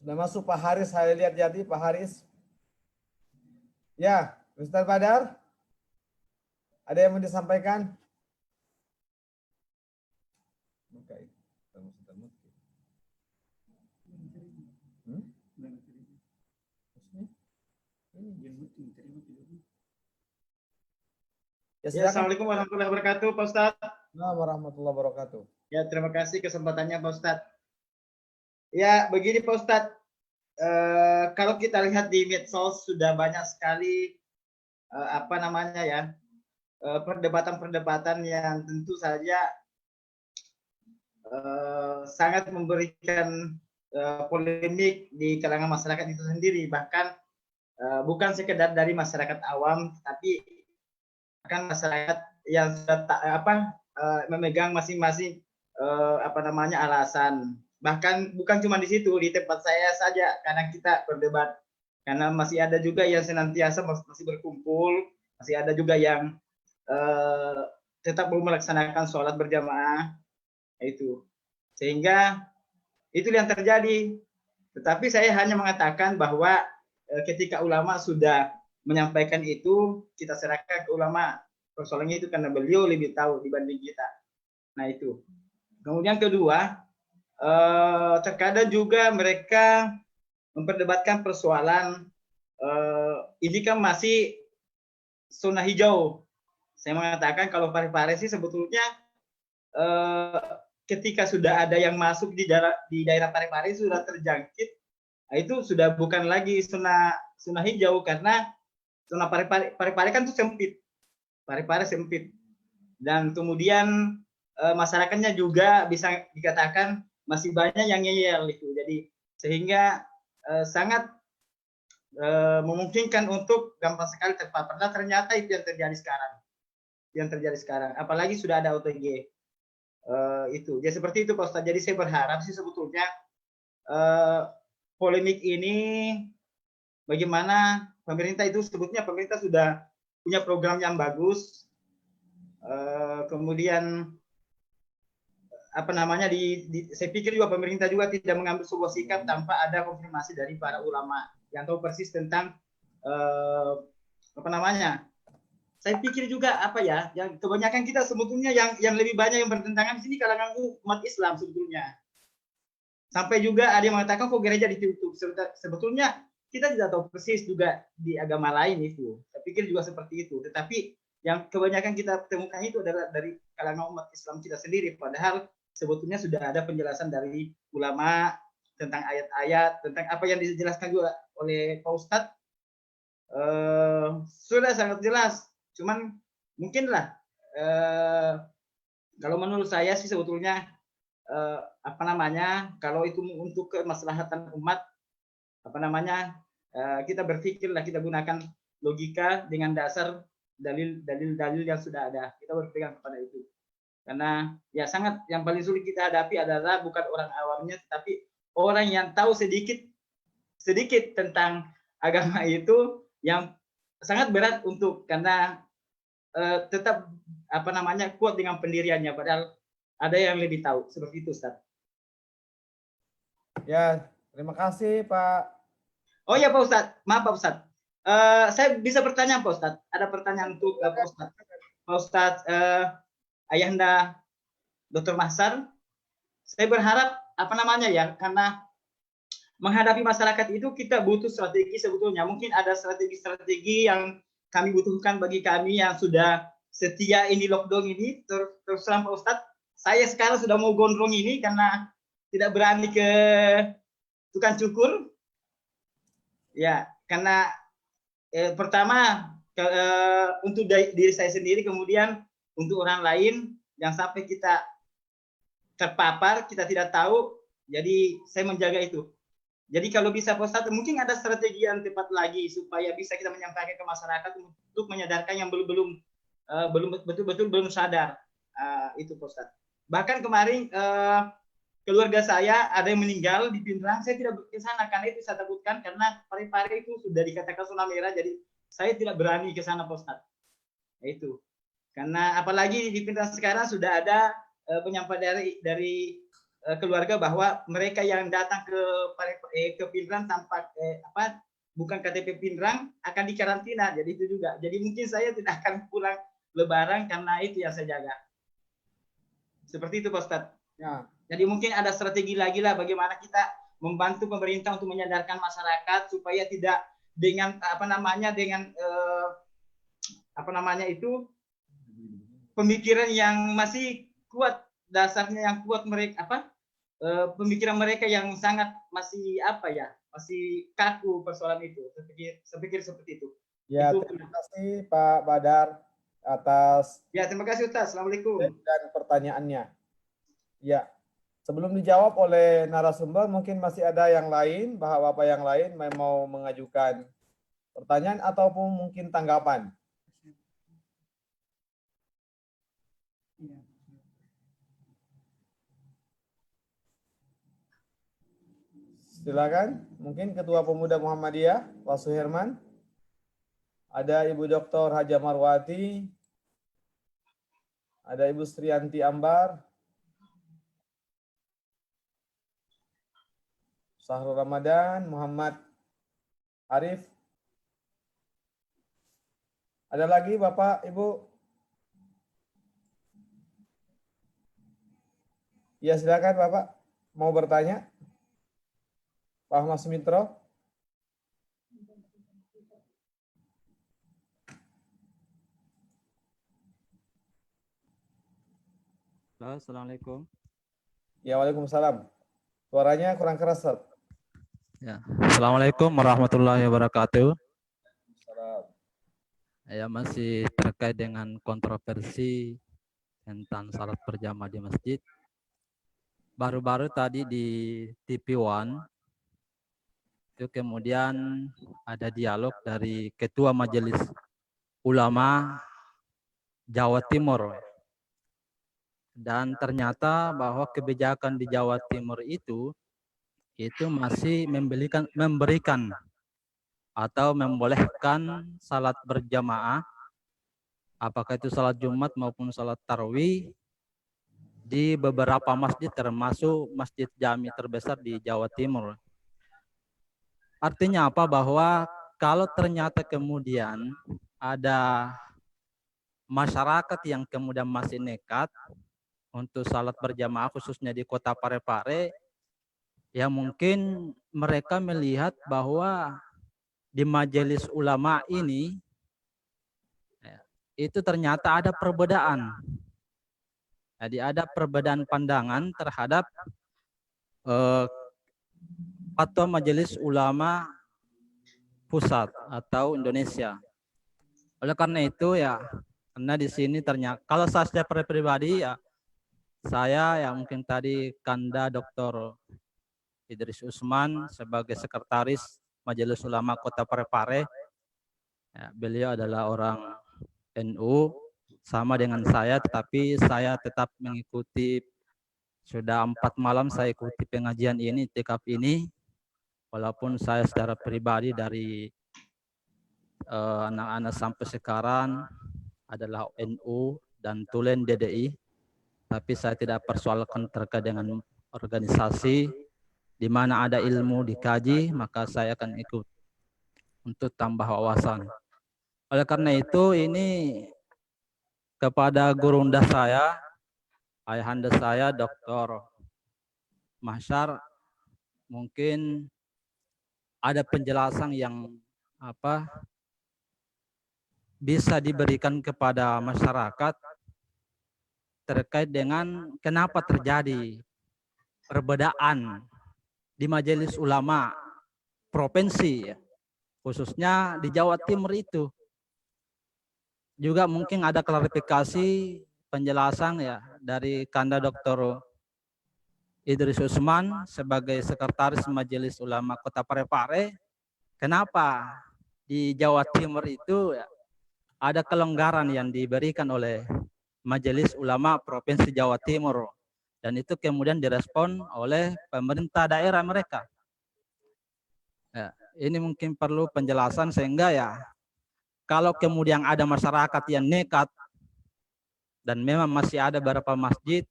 Sudah masuk Pak Haris, saya lihat jadi Pak Haris. Ya, Ustaz Badar, ada yang mau disampaikan? Ya, Assalamualaikum warahmatullahi wabarakatuh, Pak Ustadz. Assalamualaikum warahmatullahi wabarakatuh. Ya, terima kasih kesempatannya, Pak Ustadz. Ya, begini Pak Ustadz, kalau kita lihat di medsos sudah banyak sekali perdebatan-perdebatan yang tentu saja sangat memberikan polemik di kalangan masyarakat itu sendiri, bahkan bukan sekedar dari masyarakat awam, tapi bahkan masyarakat yang memegang masing-masing alasan. Bahkan bukan cuma di situ, di tempat saya saja kadang kita berdebat, karena masih ada juga yang senantiasa masih berkumpul, masih ada juga yang tetap belum melaksanakan sholat berjamaah, itu sehingga itu yang terjadi. Tetapi saya hanya mengatakan bahwa ketika ulama sudah menyampaikan itu, kita serahkan ke ulama persoalannya itu, karena beliau lebih tahu dibanding kita. Nah itu. Kemudian kedua, terkadang juga mereka memperdebatkan persoalan ini kan masih zona hijau. Saya mengatakan kalau Parepare sih sebetulnya ketika sudah ada yang masuk di daerah Parepare sudah terjangkit, nah itu sudah bukan lagi zona hijau, karena zona Parepare kan itu sempit. Parepare sempit. Dan kemudian masyarakatnya juga bisa dikatakan masih banyak yang ngeyel itu. Jadi sehingga sangat memungkinkan untuk gampang sekali terpapar. Nah, ternyata itu yang terjadi sekarang. Apalagi sudah ada OTG. Itu. Ya seperti itu Pak Ustadz. Jadi saya berharap sih sebetulnya polemik ini bagaimana pemerintah itu, sebetulnya pemerintah sudah punya program yang bagus. Kemudian saya pikir juga pemerintah juga tidak mengambil sebuah sikap tanpa ada konfirmasi dari para ulama yang tahu persis tentang saya pikir juga yang kebanyakan kita sebetulnya yang lebih banyak yang bertentangan di sini kalangan umat Islam sebetulnya. Sampai juga ada yang mengatakan kok gereja ditutup. Sebetulnya kita tidak tahu persis juga di agama lain itu. Saya pikir juga seperti itu. Tetapi yang kebanyakan kita temukan itu adalah dari kalangan umat Islam kita sendiri. Padahal sebetulnya sudah ada penjelasan dari ulama tentang ayat-ayat, tentang apa yang dijelaskan juga oleh Pak Ustadz. Sudah sangat jelas. Cuman mungkinlah kalau menurut saya sih sebetulnya kalau itu untuk kemaslahatan umat, kita berpikirlah, kita gunakan logika dengan dasar dalil-dalil yang sudah ada. Kita berpegang kepada itu. Karena ya sangat yang paling sulit kita hadapi adalah bukan orang awamnya, tetapi orang yang tahu sedikit tentang agama itu, yang sangat berat untuk, karena tetap kuat dengan pendiriannya, padahal ada yang lebih tahu. Seperti itu, Ustaz. Ya, terima kasih Pak. Oh ya Pak Ustadz, maaf Pak Ustadz. Saya bisa bertanya Pak Ustadz. Ada pertanyaan untuk Pak Ustadz. Pak Ustadz, Ayahanda Dr. Mahsar, saya berharap karena menghadapi masyarakat itu kita butuh strategi sebetulnya. Mungkin ada strategi-strategi yang kami butuhkan bagi kami yang sudah setia ini lockdown ini. Terus terang Pak Ustadz, saya sekarang sudah mau gondrong ini karena tidak berani ke tukang cukur. Ya, karena pertama untuk diri saya sendiri, kemudian untuk orang lain, yang sampai kita terpapar, kita tidak tahu. Jadi saya menjaga itu. Jadi kalau bisa Pak Ustadz, mungkin ada strategi yang tepat lagi supaya bisa kita menyampaikan ke masyarakat untuk menyadarkan yang belum betul-betul belum sadar. Itu Pak Ustadz. Bahkan kemarin keluarga saya ada yang meninggal di Pindrang, saya tidak ke sana karena itu saya takutkan, karena Parepare itu sudah dikatakan zona merah, jadi saya tidak berani ke sana Pak Ustadz. Itu. Karena apalagi di Pindrang sekarang sudah ada penyampaian dari keluarga bahwa mereka yang datang ke Pindrang tanpa bukan KTP Pindrang akan dikarantina, jadi itu juga. Jadi mungkin saya tidak akan pulang Lebaran karena itu yang saya jaga. Seperti itu Pak Ustadz. Ya. Jadi mungkin ada strategi lagi lah bagaimana kita membantu pemerintah untuk menyadarkan masyarakat supaya tidak dengan pemikiran yang masih kuat, dasarnya yang kuat mereka pemikiran mereka yang sangat masih kaku persoalan itu. Saya pikir seperti itu. Ya, itu. Terima kasih Pak Badar atas terima kasih Ustaz. Assalamualaikum. Dan pertanyaannya. Ya, sebelum dijawab oleh narasumber, mungkin masih ada yang lain, bapak-bapak yang lain mau mengajukan pertanyaan ataupun mungkin tanggapan. Silakan, mungkin Ketua Pemuda Muhammadiyah, Pak Suherman. Ada Ibu Dr. Haja Marwati, ada Ibu Strianti Ambar, Sahrul Ramadan, Muhammad Arif. Ada lagi Bapak, Ibu? Ya silakan Bapak, mau bertanya? Pak Mas Mitro. Halo, Assalamualaikum. Ya, Waalaikumsalam. Suaranya kurang keras, Ustaz. Ya. Assalamualaikum warahmatullahi wabarakatuh. Salam. Ya, masih terkait dengan kontroversi tentang salat berjamaah di masjid. Baru-baru tadi di TV One itu kemudian ada dialog dari Ketua Majelis Ulama Jawa Timur. Dan ternyata bahwa kebijakan di Jawa Timur itu masih memberikan atau membolehkan salat berjamaah, apakah itu salat Jumat maupun salat tarawih di beberapa masjid, termasuk Masjid Jami terbesar di Jawa Timur. Artinya apa? Bahwa kalau ternyata kemudian ada masyarakat yang kemudian masih nekat untuk salat berjamaah khususnya di kota Parepare, ya mungkin mereka melihat bahwa di majelis ulama ini itu ternyata ada perbedaan. Jadi ada perbedaan pandangan terhadap fatwa Majelis Ulama Pusat atau Indonesia. Oleh karena itu ya, karena di sini ternyata kalau saya secara pribadi ya, saya ya mungkin tadi Kanda Dr. Idris Usman sebagai Sekretaris Majelis Ulama Kota Parepare. Ya, beliau adalah orang NU sama dengan saya, tetapi saya tetap mengikuti, sudah 4 malam saya ikuti pengajian ini, itikaf ini, walaupun saya secara pribadi dari anak-anak sampai sekarang adalah NU dan Tulen DDI, tapi saya tidak persoalkan terkait dengan organisasi. Di mana ada ilmu dikaji, maka saya akan ikut untuk tambah wawasan. Oleh karena itu, ini kepada gurunda saya, ayahanda saya, Dr. Mahsyar, mungkin ada penjelasan yang bisa diberikan kepada masyarakat terkait dengan kenapa terjadi perbedaan di Majelis Ulama provinsi, khususnya di Jawa Timur itu. Juga mungkin ada klarifikasi penjelasan ya dari Kanda Dr. Idris Usman sebagai Sekretaris Majelis Ulama Kota Parepare, kenapa di Jawa Timur itu ya, ada kelonggaran yang diberikan oleh Majelis Ulama Provinsi Jawa Timur, dan itu kemudian direspon oleh pemerintah daerah mereka. Ya, ini mungkin perlu penjelasan sehingga ya kalau kemudian ada masyarakat yang nekat dan memang masih ada beberapa masjid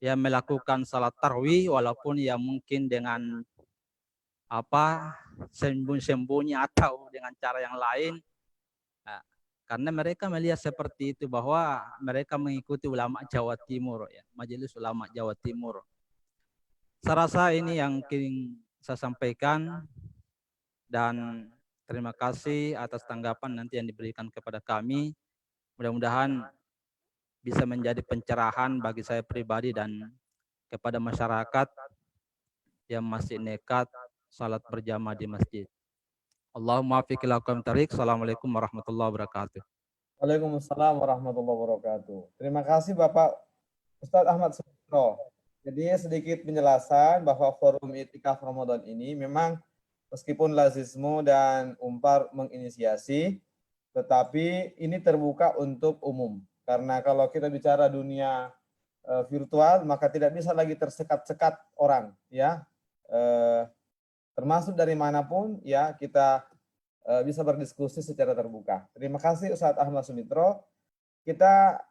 yang melakukan salat tarawih walaupun ya mungkin dengan sembunyi-sembunyi atau dengan cara yang lain. Nah, karena mereka melihat seperti itu bahwa mereka mengikuti ulama Jawa Timur, ya, Majelis Ulama Jawa Timur. Saya rasa ini yang ingin saya sampaikan dan terima kasih atas tanggapan nanti yang diberikan kepada kami. Mudah-mudahan bisa menjadi pencerahan bagi saya pribadi dan kepada masyarakat yang masih nekat salat berjamaah di masjid. Allahumma afiq ila aqwamit thariq. Assalamualaikum warahmatullahi wabarakatuh. Waalaikumsalam warahmatullahi wabarakatuh. Terima kasih Bapak Ustadz Ahmad Sumitro. Jadi sedikit penjelasan bahwa forum I'tikaf Ramadan ini memang meskipun Lazismu dan Umpar menginisiasi, tetapi ini terbuka untuk umum. Karena kalau kita bicara dunia virtual, maka tidak bisa lagi tersekat-sekat orang, ya. Termasuk dari manapun, ya, kita bisa berdiskusi secara terbuka. Terima kasih Ustadz Ahmad Sumitro. Kita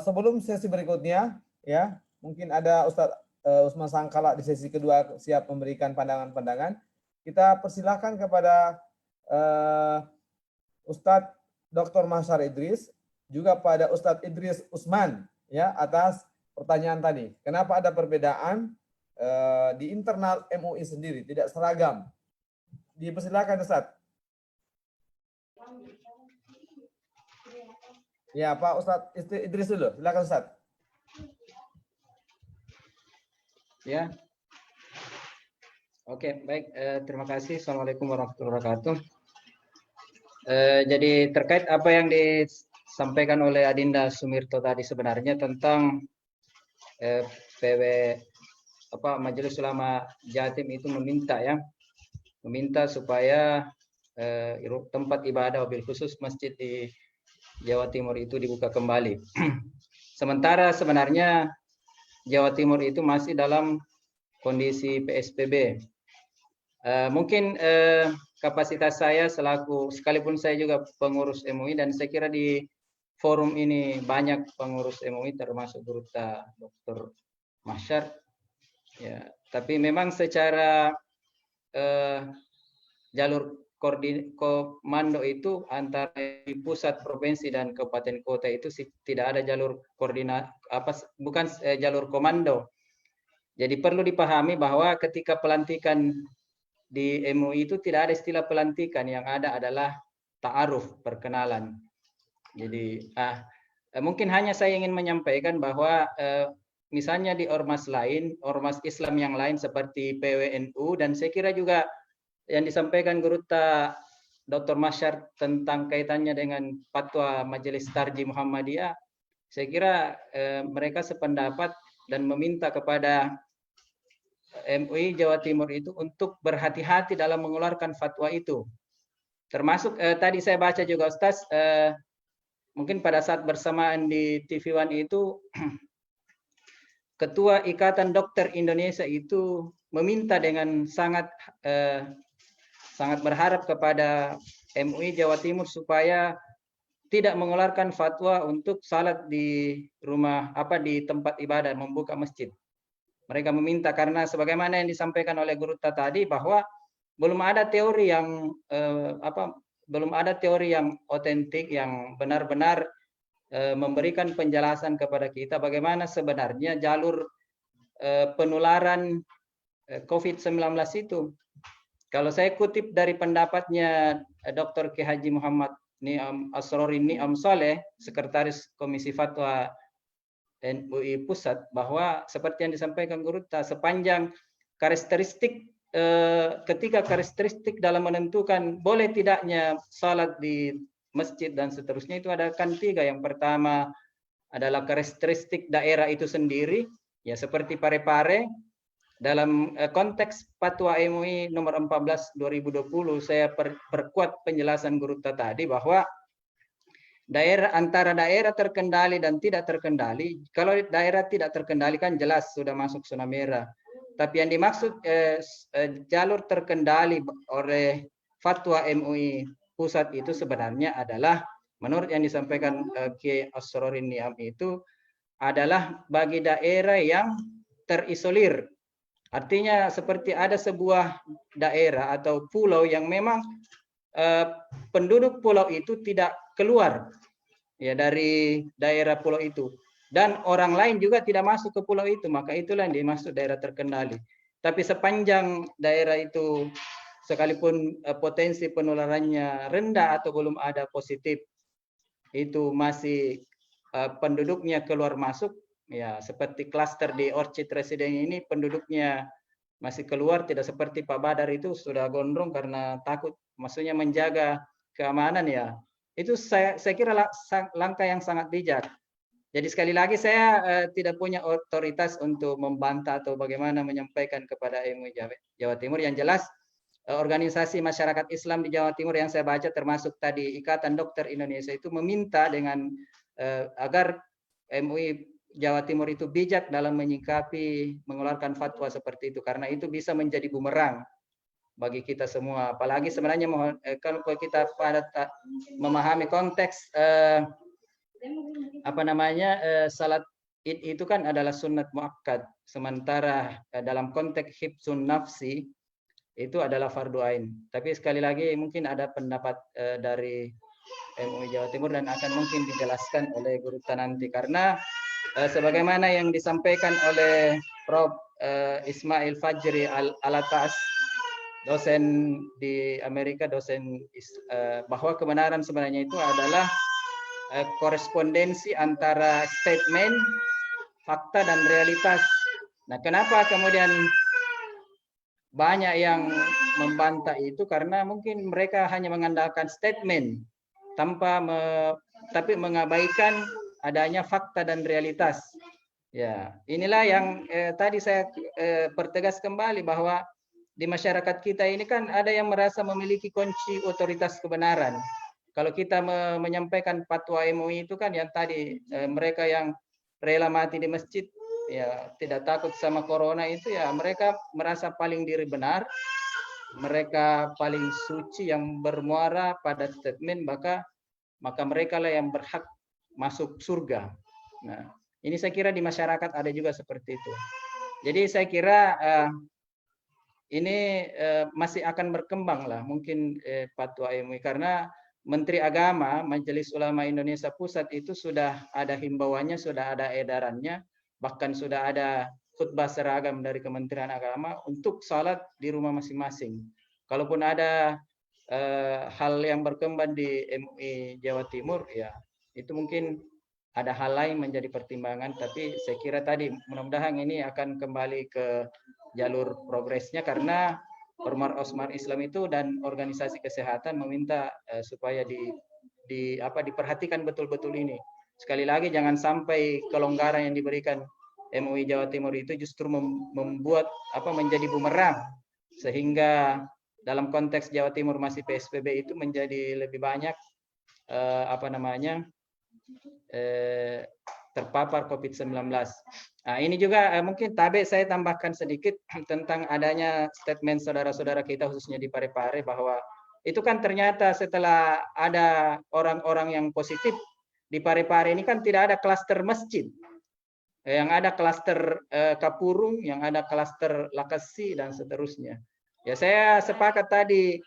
sebelum sesi berikutnya, ya, mungkin ada Ustadz Usman Sangkala di sesi kedua siap memberikan pandangan-pandangan. Kita persilakan kepada Ustadz Dr. Mahsyar Idris, juga pada Ustadz Idris Usman, ya, atas pertanyaan tadi. Kenapa ada perbedaan di internal MUI sendiri, tidak seragam? Dipersilakan Ustadz. Ya, Pak Ustadz Idris dulu. Silakan Ustadz. Ya. Oke, baik. Terima kasih. Assalamualaikum warahmatullahi wabarakatuh. Jadi terkait apa yang disampaikan oleh Adinda Sumirto tadi sebenarnya tentang Majelis Ulama Jatim itu meminta supaya tempat ibadah wabil khusus masjid di Jawa Timur itu dibuka kembali. Sementara sebenarnya Jawa Timur itu masih dalam kondisi PSBB. Mungkin kapasitas saya sekalipun saya juga pengurus MUI, dan saya kira di forum ini banyak pengurus MUI termasuk Gurta Dr. Mahsyar. Ya, tapi memang secara jalur komando itu antara pusat, provinsi dan kabupaten kota itu tidak ada jalur bukan jalur komando. Jadi perlu dipahami bahwa ketika pelantikan di MUI itu tidak ada istilah pelantikan, yang ada adalah ta'aruf, perkenalan. Jadi mungkin hanya saya ingin menyampaikan bahwa misalnya di ormas lain, ormas Islam yang lain seperti PWNU, dan saya kira juga yang disampaikan Gurta Dr. Mahsyar tentang kaitannya dengan fatwa Majelis Tarjih Muhammadiyah, saya kira mereka sependapat dan meminta kepada MUI Jawa Timur itu untuk berhati-hati dalam mengeluarkan fatwa itu. Termasuk tadi saya baca juga Ustaz, mungkin pada saat bersamaan di TV One itu Ketua Ikatan Dokter Indonesia itu meminta dengan sangat berharap kepada MUI Jawa Timur supaya tidak mengeluarkan fatwa untuk salat di rumah di tempat ibadah, membuka masjid. Mereka meminta karena sebagaimana yang disampaikan oleh Guru tadi bahwa belum ada teori yang otentik yang benar-benar memberikan penjelasan kepada kita bagaimana sebenarnya jalur penularan COVID-19 itu. Kalau saya kutip dari pendapatnya Dr. K. Haji Muhammad Ni'am Asrori Ni'am Saleh, Sekretaris Komisi Fatwa MUI Pusat, bahwa seperti yang disampaikan Guru sepanjang karakteristik ketika karakteristik dalam menentukan boleh tidaknya salat di masjid dan seterusnya itu ada kan 3. Yang pertama adalah karakteristik daerah itu sendiri, ya seperti Parepare. Dalam konteks Fatwa MUI nomor 14 2020 saya perkuat penjelasan Guru tadi bahwa antara daerah terkendali dan tidak terkendali. Kalau daerah tidak terkendali kan jelas sudah masuk zona merah. Tapi yang dimaksud jalur terkendali oleh Fatwa MUI Pusat itu sebenarnya adalah menurut yang disampaikan Kiai Asrori Ni'am itu adalah bagi daerah yang terisolir. Artinya seperti ada sebuah daerah atau pulau yang memang penduduk pulau itu tidak keluar ya dari daerah pulau itu dan orang lain juga tidak masuk ke pulau itu, maka itulah yang dimaksud daerah terkendali. Tapi sepanjang daerah itu sekalipun potensi penularannya rendah atau belum ada positif, itu masih penduduknya keluar masuk, ya seperti klaster di Orchid Resident ini penduduknya masih keluar, tidak seperti Pak Badar itu sudah gondrong karena takut, maksudnya menjaga keamanan ya. Itu saya kira langkah yang sangat bijak. Jadi sekali lagi saya tidak punya otoritas untuk membantah atau bagaimana menyampaikan kepada MUI Jawa Timur. Yang jelas organisasi masyarakat Islam di Jawa Timur yang saya baca termasuk tadi Ikatan Dokter Indonesia itu meminta dengan agar MUI Jawa Timur itu bijak dalam menyikapi mengeluarkan fatwa seperti itu karena itu bisa menjadi bumerang bagi kita semua. Apalagi sebenarnya kalau kita pada memahami konteks salat Id itu kan adalah sunat muakkad, sementara dalam konteks hifdzun nafsi itu adalah fardu ain. Tapi sekali lagi mungkin ada pendapat dari MUI Jawa Timur dan akan mungkin dijelaskan oleh Guru nanti karena sebagaimana yang disampaikan oleh Prof. Ismail Fajri Alatas, dosen di Amerika, bahwa kebenaran sebenarnya itu adalah korespondensi antara statement, fakta dan realitas. Nah, kenapa kemudian banyak yang membantah itu karena mungkin mereka hanya mengandalkan statement tapi mengabaikan adanya fakta dan realitas. Ya, inilah yang tadi saya pertegas kembali bahwa di masyarakat kita ini kan ada yang merasa memiliki kunci otoritas kebenaran. Kalau kita menyampaikan fatwa MUI itu kan yang tadi mereka yang rela mati di masjid, ya tidak takut sama corona itu ya mereka merasa paling diri benar, mereka paling suci yang bermuara pada statement, maka mereka lah yang berhak masuk surga. Nah, ini saya kira di masyarakat ada juga seperti itu. Jadi saya kira ini masih akan berkembang lah mungkin fatwa MUI karena Menteri Agama, Majelis Ulama Indonesia Pusat itu sudah ada himbauannya, sudah ada edarannya, bahkan sudah ada khutbah seragam dari Kementerian Agama untuk salat di rumah masing-masing. Kalaupun ada hal yang berkembang di MUI Jawa Timur, ya itu mungkin ada hal lain menjadi pertimbangan, tapi saya kira tadi mudah-mudahan ini akan kembali ke jalur progresnya karena Ormas Islam itu dan organisasi kesehatan meminta supaya diperhatikan betul-betul ini. Sekali lagi jangan sampai kelonggaran yang diberikan MUI Jawa Timur itu justru membuat menjadi bumerang, sehingga dalam konteks Jawa Timur masih PSBB itu menjadi lebih banyak terpapar COVID-19. Nah, ini juga mungkin Tabe saya tambahkan sedikit tentang adanya statement saudara-saudara kita khususnya di Parepare, bahwa itu kan ternyata setelah ada orang-orang yang positif di Parepare ini kan tidak ada klaster masjid. Yang ada klaster Kapurung, yang ada klaster Lakasi dan seterusnya. Ya, saya sepakat tadi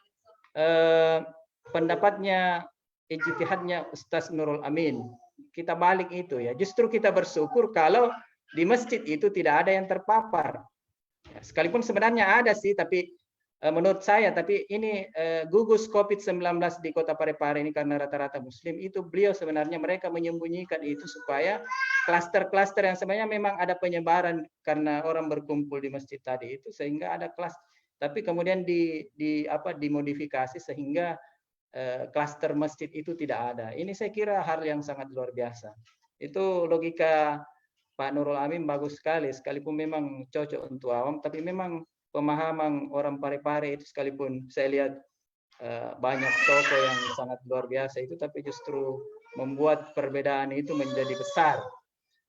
pendapatnya, ijtihadnya Ustaz Nurul Amin. Kita balik itu ya. Justru kita bersyukur kalau di masjid itu tidak ada yang terpapar. Ya, sekalipun sebenarnya ada sih, tapi menurut saya, tapi ini gugus COVID-19 di Kota Parepare ini karena rata-rata Muslim, itu beliau sebenarnya mereka menyembunyikan itu supaya klaster-klaster yang sebenarnya memang ada penyebaran karena orang berkumpul di masjid tadi itu, sehingga ada klaster. Tapi kemudian dimodifikasi sehingga klaster masjid itu tidak ada. Ini saya kira hal yang sangat luar biasa. Itu logika Pak Nurul Amin bagus sekali, sekalipun memang cocok untuk awam, tapi memang pemahaman orang Parepare itu, sekalipun saya lihat banyak tokoh yang sangat luar biasa itu, tapi justru membuat perbedaan itu menjadi besar.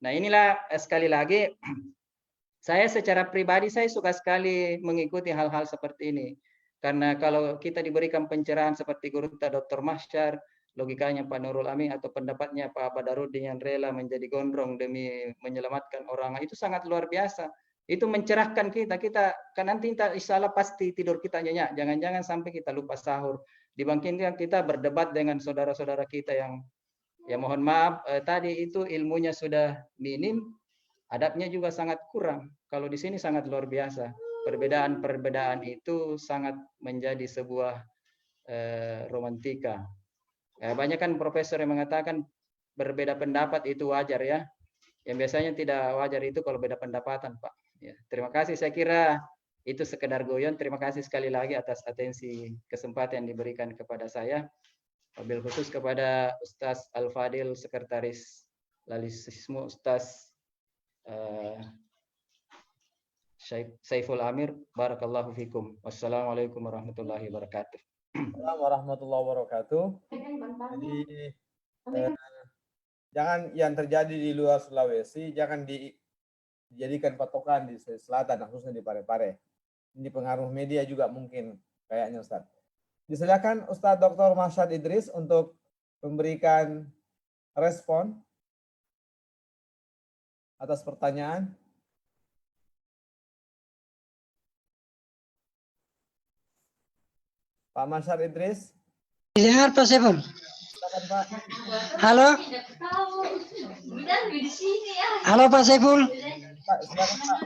Nah, inilah sekali lagi, saya secara pribadi saya suka sekali mengikuti hal-hal seperti ini. Karena kalau kita diberikan pencerahan seperti guru kita Dr. Mahsyar, logikanya Pak Nurul Amin atau pendapatnya Pak Badarudin yang rela menjadi gondrong demi menyelamatkan orang, itu sangat luar biasa. Itu mencerahkan kita kan nanti insya Allah pasti tidur kita nyenyak. Jangan-jangan sampai kita lupa sahur. Dibandingkan kita berdebat dengan saudara-saudara kita yang, ya mohon maaf, tadi itu ilmunya sudah minim, adabnya juga sangat kurang. Kalau di sini sangat luar biasa. Perbedaan-perbedaan itu sangat menjadi sebuah romantika. Banyak kan profesor yang mengatakan berbeda pendapat itu wajar ya. Yang biasanya tidak wajar itu kalau beda pendapatan, Pak. Ya, terima kasih, saya kira itu sekedar guyon. Terima kasih sekali lagi atas atensi kesempatan yang diberikan kepada saya. Wabil khusus kepada Ustaz Al-Fadil, Sekretaris Lalisisme, Ustaz Saiful Amir. Barakallahu fikum. Wassalamualaikum warahmatullahi wabarakatuh. Assalamualaikum warahmatullahi wabarakatuh. Jadi jangan yang terjadi di luar Sulawesi jangan dijadikan patokan di selatan, khususnya di Parepare. Ini pengaruh media juga mungkin kayaknya, Ustaz. Disilakan Ustaz Dr. Mahsyad Idris untuk memberikan respon atas pertanyaan. Pak Mahsyad Idris. Didengar Pak Saiful? Silakan, Pak. Halo? Halo Pak Saiful? Pak, silakan, Pak.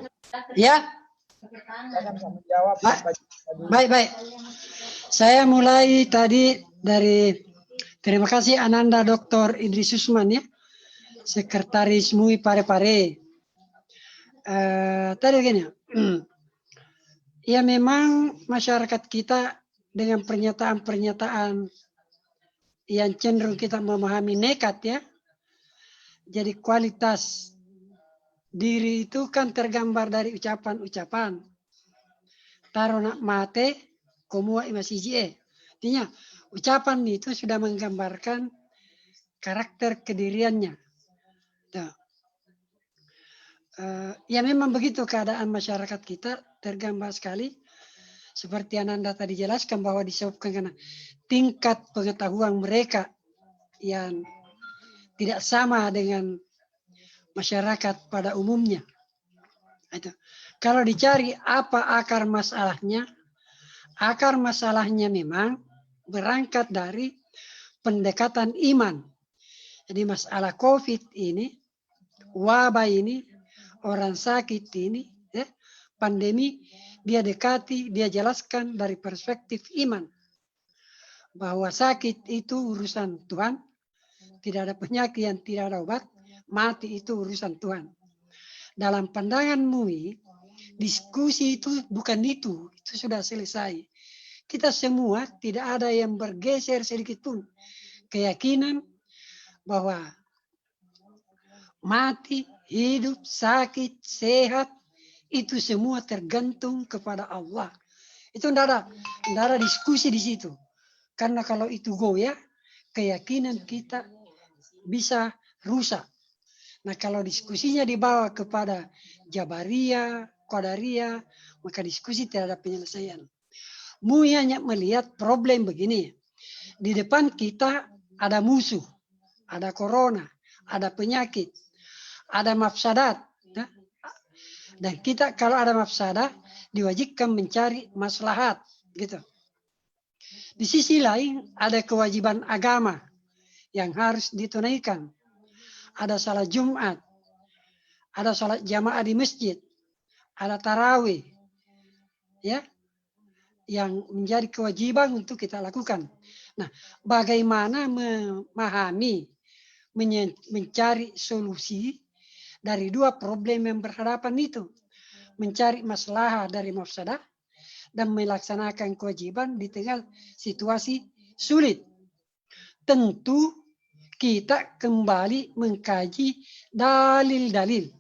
Ya? Silakan Pak menjawab. Baik. Saya mulai tadi dari terima kasih Ananda Dr. Idris Usman ya, Sekretaris MUI Parepare. Tadi begini, ya memang masyarakat kita dengan pernyataan-pernyataan yang cenderung kita memahami nekat ya. Jadi kualitas diri itu kan tergambar dari ucapan-ucapan. Taruh nak mate, komua imasijie. Artinya ucapan itu sudah menggambarkan karakter kediriannya. Ya memang begitu keadaan masyarakat kita tergambar sekali. Seperti yang Anda tadi jelaskan bahwa disebabkan karena tingkat pengetahuan mereka yang tidak sama dengan masyarakat pada umumnya. Itu. Kalau dicari apa akar masalahnya memang berangkat dari pendekatan iman. Jadi masalah COVID ini, wabah ini, orang sakit ini, ya, pandemi, dia jelaskan dari perspektif iman. Bahwa sakit itu urusan Tuhan, tidak ada penyakit yang tidak ada obat, mati itu urusan Tuhan. Dalam pandangan MUI, diskusi itu bukan itu sudah selesai. Kita semua tidak ada yang bergeser sedikit pun keyakinan bahwa mati hidup, sakit, sehat, itu semua tergantung kepada Allah. Itu tidak ada diskusi di situ. Karena kalau itu goyah, keyakinan kita bisa rusak. Nah, kalau diskusinya dibawa kepada Jabariyah, Qadariyah, maka diskusi tidak ada penyelesaian. Hanya melihat problem begini. Di depan kita ada musuh, ada corona, ada penyakit, ada mafsadat. Dan kita kalau ada mafsadat, diwajibkan mencari maslahat. Gitu. Di sisi lain, ada kewajiban agama yang harus ditunaikan. Ada salat Jumat, ada salat jamaah di masjid, ada tarawih, ya, yang menjadi kewajiban untuk kita lakukan. Nah, bagaimana memahami, mencari solusi dari dua problem yang berhadapan itu, mencari masalah dari mafsadah dan melaksanakan kewajiban di tengah situasi sulit. Tentu kita kembali mengkaji dalil-dalil.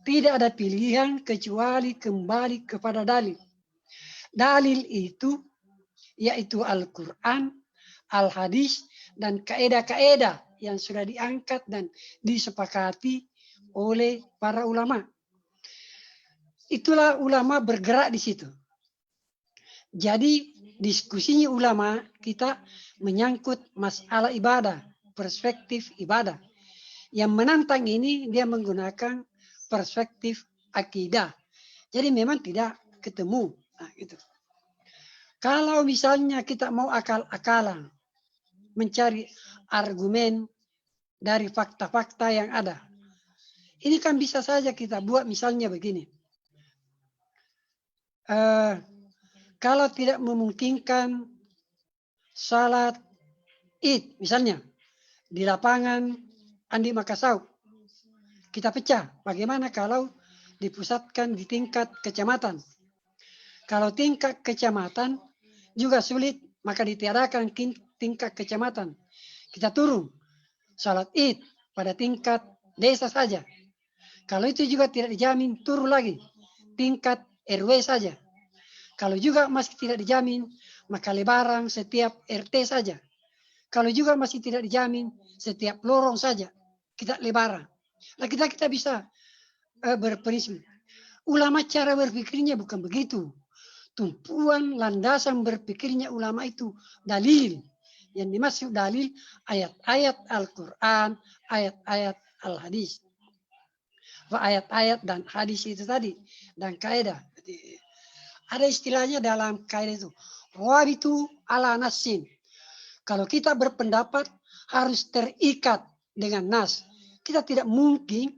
Tidak ada pilihan kecuali kembali kepada dalil. Dalil itu yaitu Al-Quran, Al-Hadis, dan kaedah-kaedah yang sudah diangkat dan disepakati oleh para ulama. Itulah ulama bergerak di situ. Jadi diskusinya ulama kita menyangkut masalah ibadah, perspektif ibadah. Yang menantang ini dia menggunakan perspektif akidah. Jadi memang tidak ketemu. Nah, gitu. Kalau misalnya kita mau akal-akalan mencari argumen dari fakta-fakta yang ada, ini kan bisa saja kita buat misalnya begini. Kalau tidak memungkinkan salat Id misalnya di lapangan Andi Makassau, kita pecah. Bagaimana kalau dipusatkan di tingkat kecamatan? Kalau tingkat kecamatan juga sulit, maka ditiadakan tingkat kecamatan. Kita turun salat Id pada tingkat desa saja. Kalau itu juga tidak dijamin, turun lagi tingkat RW saja. Kalau juga masih tidak dijamin, maka lebaran setiap RT saja. Kalau juga masih tidak dijamin, setiap lorong saja kita lebaran. Nah, kita bisa berprinsip. Ulama cara berpikirnya bukan begitu. Tumpuan landasan berpikirnya ulama itu dalil. Yang dimaksud dalil ayat-ayat Al-Quran, ayat-ayat Al-Hadis. Ayat-ayat dan hadis itu tadi. Dan kaidah. Ada istilahnya dalam kaidah itu. Rabitu ala nasin. Kalau kita berpendapat harus terikat dengan nas. Kita tidak mungkin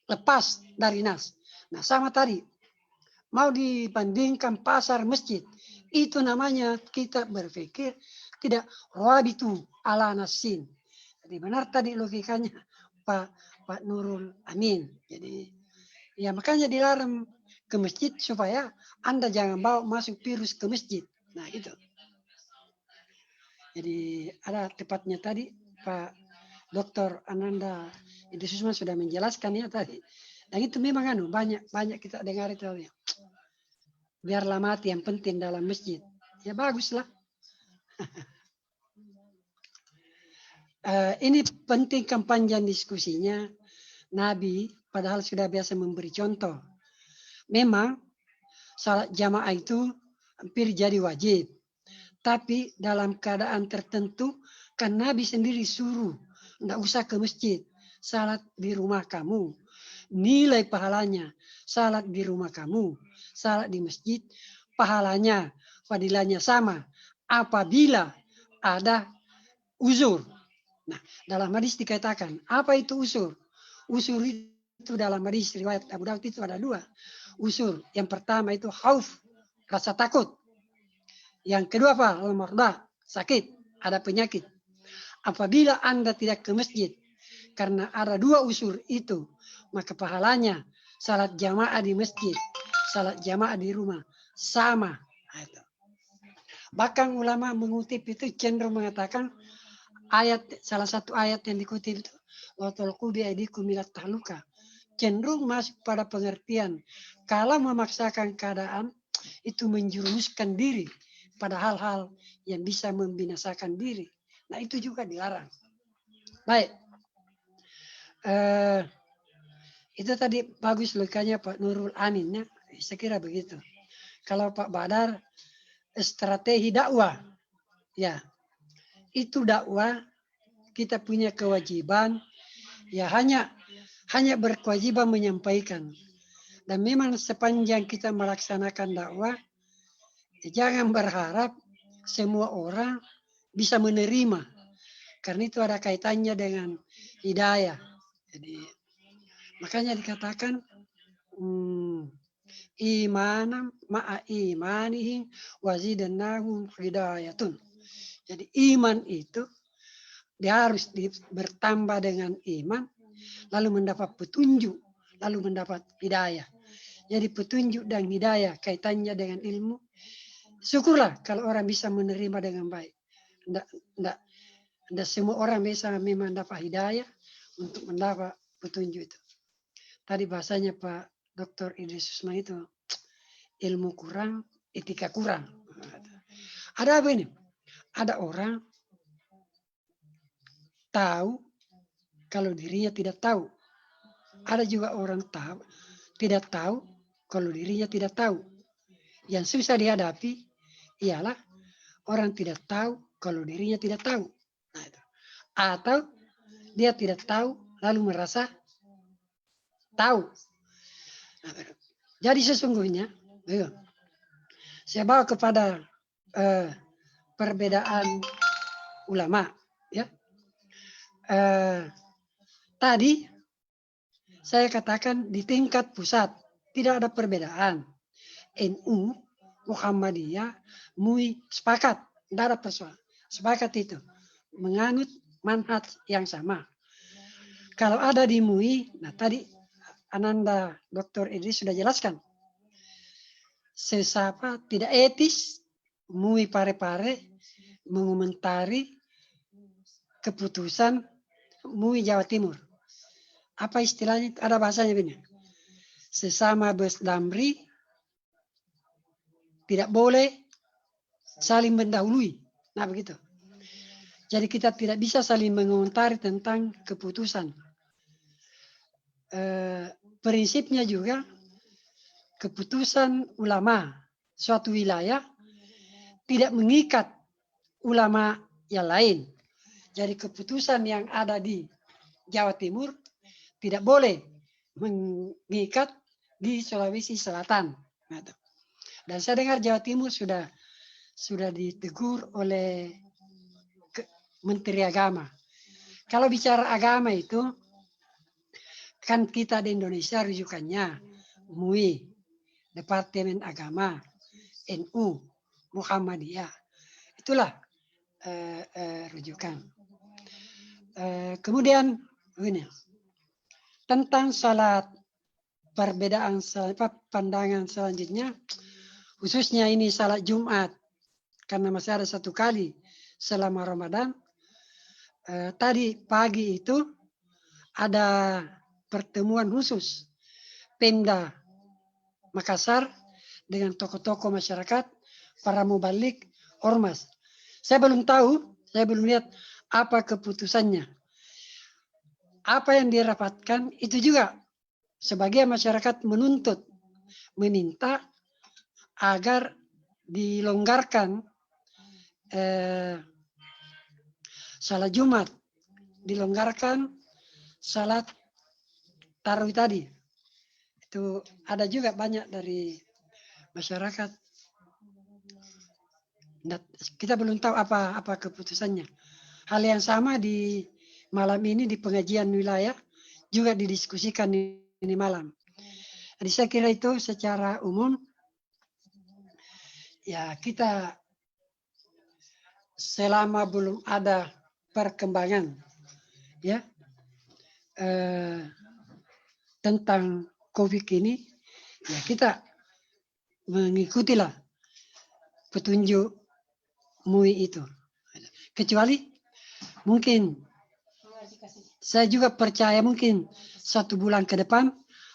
lepas dari nas. Nah, sama tadi. Mau dibandingkan pasar masjid. Itu namanya kita berpikir tidak rabitu ala nasin. Jadi benar tadi logikanya Pak Nurul Amin. Jadi ya makanya dilarang ke masjid supaya Anda jangan bawa masuk virus ke masjid. Nah itu. Jadi ada tepatnya tadi Pak Dr. Ananda Idrisusman sudah menjelaskan ya tadi. Dan itu memang banyak kita dengar itu ya. Biarlah mati yang penting dalam masjid. Ya baguslah. Ini penting panjang diskusinya. Nabi padahal sudah biasa memberi contoh. Memang salat jamaah itu hampir jadi wajib. Tapi dalam keadaan tertentu kan Nabi sendiri suruh. Tidak usah ke masjid. Salat di rumah kamu. Nilai pahalanya. Salat di rumah kamu. Salat di masjid. Pahalanya, fadilahnya sama. Apabila ada uzur. Nah, dalam hadis dikatakan. Apa itu uzur? Uzur itu dalam hadis riwayat Abu Daud itu ada dua. Uzur. Yang pertama itu khauf. Rasa takut. Yang kedua apa? Al-mardah. Sakit. Ada penyakit. Apabila Anda tidak ke masjid. Karena ada dua uzur itu. Maka pahalanya. Salat jamaah di masjid. Salat jamaah di rumah. Sama. Bahkan ulama mengutip itu cenderung mengatakan. salah satu ayat yang dikutip itu, wa tulqu bi aydikum ila tahluka, cenderung masuk pada pengertian kalau memaksakan keadaan itu menjerumuskan diri pada hal-hal yang bisa membinasakan diri. Nah, itu juga dilarang. Baik. Itu tadi bagus logikanya Pak Nurul Amin ya. Saya kira begitu. Kalau Pak Badar, strategi dakwah. Ya, itu dakwah kita punya kewajiban ya hanya berkewajiban menyampaikan. Dan memang sepanjang kita melaksanakan dakwah, ya jangan berharap semua orang bisa menerima. Karena itu ada kaitannya dengan hidayah. Jadi makanya dikatakan imanam ma'a imanihim wazidannahum hidayatun. Jadi iman itu dia harus bertambah dengan iman, lalu mendapat petunjuk, lalu mendapat hidayah. Jadi petunjuk dan hidayah kaitannya dengan ilmu. Syukurlah kalau orang bisa menerima dengan baik. Tidak semua orang bisa memang dapat hidayah untuk mendapat petunjuk itu. Tadi bahasanya Pak Dr. Idris Susma itu, ilmu kurang, etika kurang. Ada apa ini? Ada orang tahu kalau dirinya tidak tahu. Ada juga orang tahu, tidak tahu kalau dirinya tidak tahu. Yang susah dihadapi ialah orang tidak tahu kalau dirinya tidak tahu. Nah, itu. Atau dia tidak tahu lalu merasa tahu. Nah, jadi sesungguhnya, saya bawa kepada perbedaan ulama. Ya. Tadi saya katakan di tingkat pusat tidak ada perbedaan. NU, Muhammadiyah, MUI sepakat, tidak ada persoalan. Sepakat itu menganut manhaj yang sama. Kalau ada di MUI, nah tadi Ananda Dr. Idris sudah jelaskan. Sesapa tidak etis MUI Parepare mengomentari keputusan MUI Jawa Timur. Apa istilahnya? Ada bahasanya begini. Sesama bus damri tidak boleh saling mendahului. Nah begitu. Jadi kita tidak bisa saling mengomentari tentang keputusan. Prinsipnya juga keputusan ulama suatu wilayah tidak mengikat ulama yang lain. Jadi keputusan yang ada di Jawa Timur tidak boleh mengikat di Sulawesi Selatan. Dan saya dengar Jawa Timur sudah ditegur oleh Menteri Agama. Kalau bicara agama itu, kan kita di Indonesia rujukannya MUI, Departemen Agama, NU, Muhammadiyah. Itulah rujukan. Kemudian ini tentang salat, perbedaan pandangan selanjutnya, khususnya ini salat Jumat, karena masih ada satu kali selama Ramadan. Tadi pagi itu ada pertemuan khusus Pemda Makassar dengan tokoh-tokoh masyarakat, para mubalik, ormas. Saya belum tahu, saya belum lihat apa keputusannya. Apa yang dirapatkan itu juga sebagian masyarakat menuntut, meminta agar dilonggarkan salat Jumat, dilonggarkan salat tarawih tadi. Itu ada juga banyak dari masyarakat. Kita belum tahu apa keputusannya. Hal yang sama di malam ini di pengajian wilayah juga didiskusikan ini malam. Jadi saya kira itu secara umum ya kita selama belum ada perkembangan ya tentang COVID ini ya kita mengikutilah petunjuk MUI itu. Kecuali mungkin saya juga percaya mungkin 1 bulan ke depan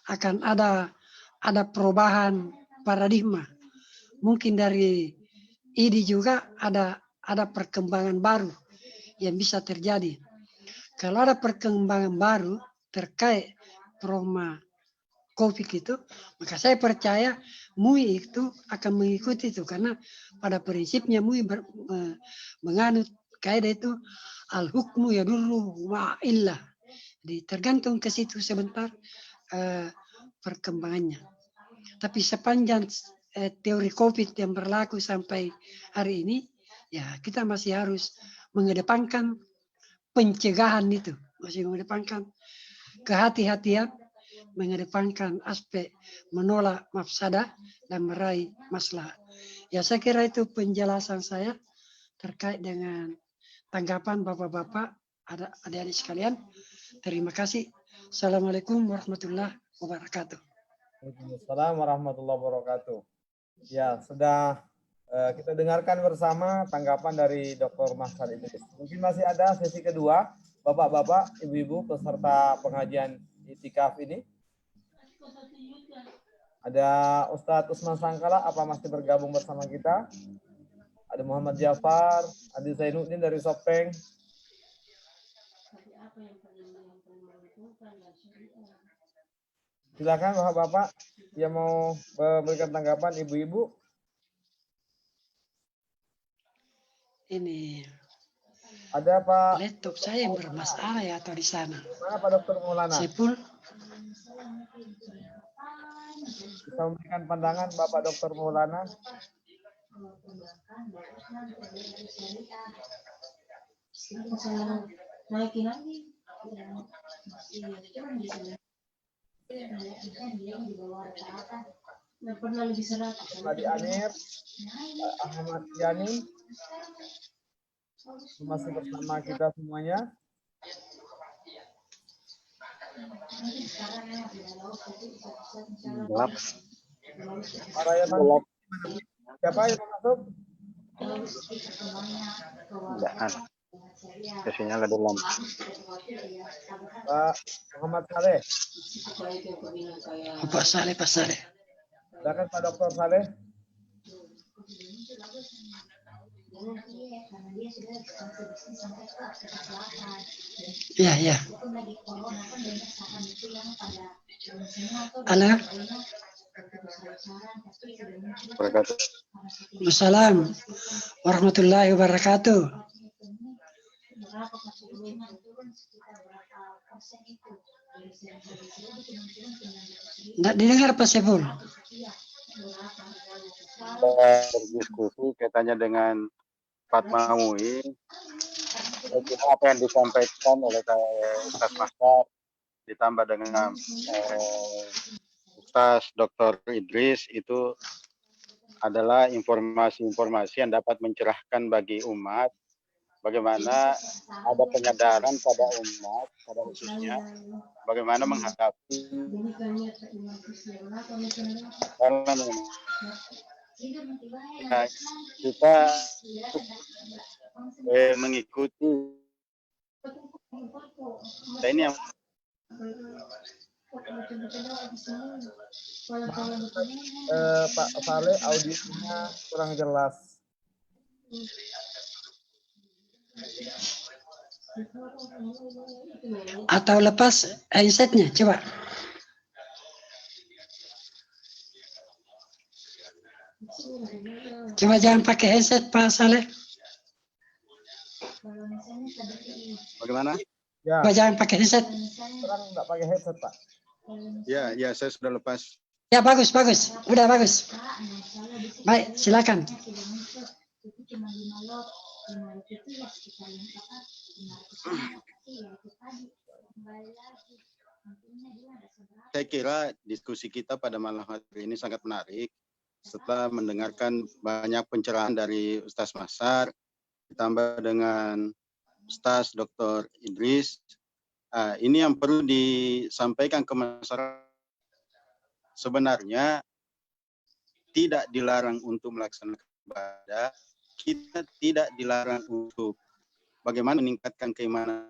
akan ada perubahan paradigma. Mungkin dari ini juga ada perkembangan baru yang bisa terjadi. Kalau ada perkembangan baru terkait trauma COVID itu, maka saya percaya MUI itu akan mengikuti itu, karena pada prinsipnya MUI menganut kaidah itu al-hukmu yadurru wa illah. Jadi tergantung ke situ sebentar perkembangannya. Tapi sepanjang teori COVID yang berlaku sampai hari ini, ya kita masih harus mengedepankan pencegahan itu, masih mengedepankan kehati-hatian, mengedepankan aspek menolak mafsadah dan meraih maslahat. Ya saya kira itu penjelasan saya terkait dengan tanggapan bapak-bapak, adik-adik sekalian. Terima kasih. Assalamualaikum warahmatullahi wabarakatuh. Waalaikumsalam warahmatullahi wabarakatuh. Ya, sudah kita dengarkan bersama tanggapan dari Dr. Mashhad Idris. Mungkin masih ada sesi kedua, bapak-bapak, ibu-ibu peserta pengajian I'tikaf ini. Ada Ustadz Usman Sangkala, apa masih bergabung bersama kita? Ada Muhammad Jafar, Adi Zainuddin dari Sopeng. Silakan bapak-bapak yang mau memberikan tanggapan, ibu-ibu. Ini ada Pak. Laptop saya yang bermasalah ya atau di sana? Mana Pak Dokter Maulana? Sepul. Bisa memberikan pandangan Bapak Dokter Maulana? Adi Anir, Ahmad Yani, masih bersama kita semuanya. Gelap. Siapa yang masuk? Enggak. Sesinya nggak dalam. Pak Muhammad Saleh. Pak Saleh, Pak Saleh. Silakan Pak Dokter Saleh. Ya, ya. Halo. Assalamualaikum warahmatullahi wabarakatuh. Nggak didengar Pak Sepul. Berdiskusi katanya dengan Fatma MUI, apa yang disampaikan oleh Ustaz Mashhad ditambah dengan Ustaz Dr. Idris itu adalah informasi-informasi yang dapat mencerahkan bagi umat bagaimana ada penyadaran pada umat, pada khususnya bagaimana menghadapi kita mengikuti ini yang Pak Saleh, audionya kurang jelas. Atau lepas headsetnya, coba. Coba jangan pakai headset Pak Saleh. bagaimana? Ya. Coba jangan pakai headset. Sekarang nggak pakai headset Pak. Ya, saya sudah lepas. Ya bagus, bagus. Udah bagus. Baik, silakan. Saya kira diskusi kita pada malam hari ini sangat menarik setelah mendengarkan banyak pencerahan dari Ustaz Mashhad ditambah dengan Ustaz Dr. Idris. Ini yang perlu disampaikan ke masyarakat. Sebenarnya tidak dilarang untuk melaksanakan ibadah, kita tidak dilarang untuk bagaimana meningkatkan keimanan.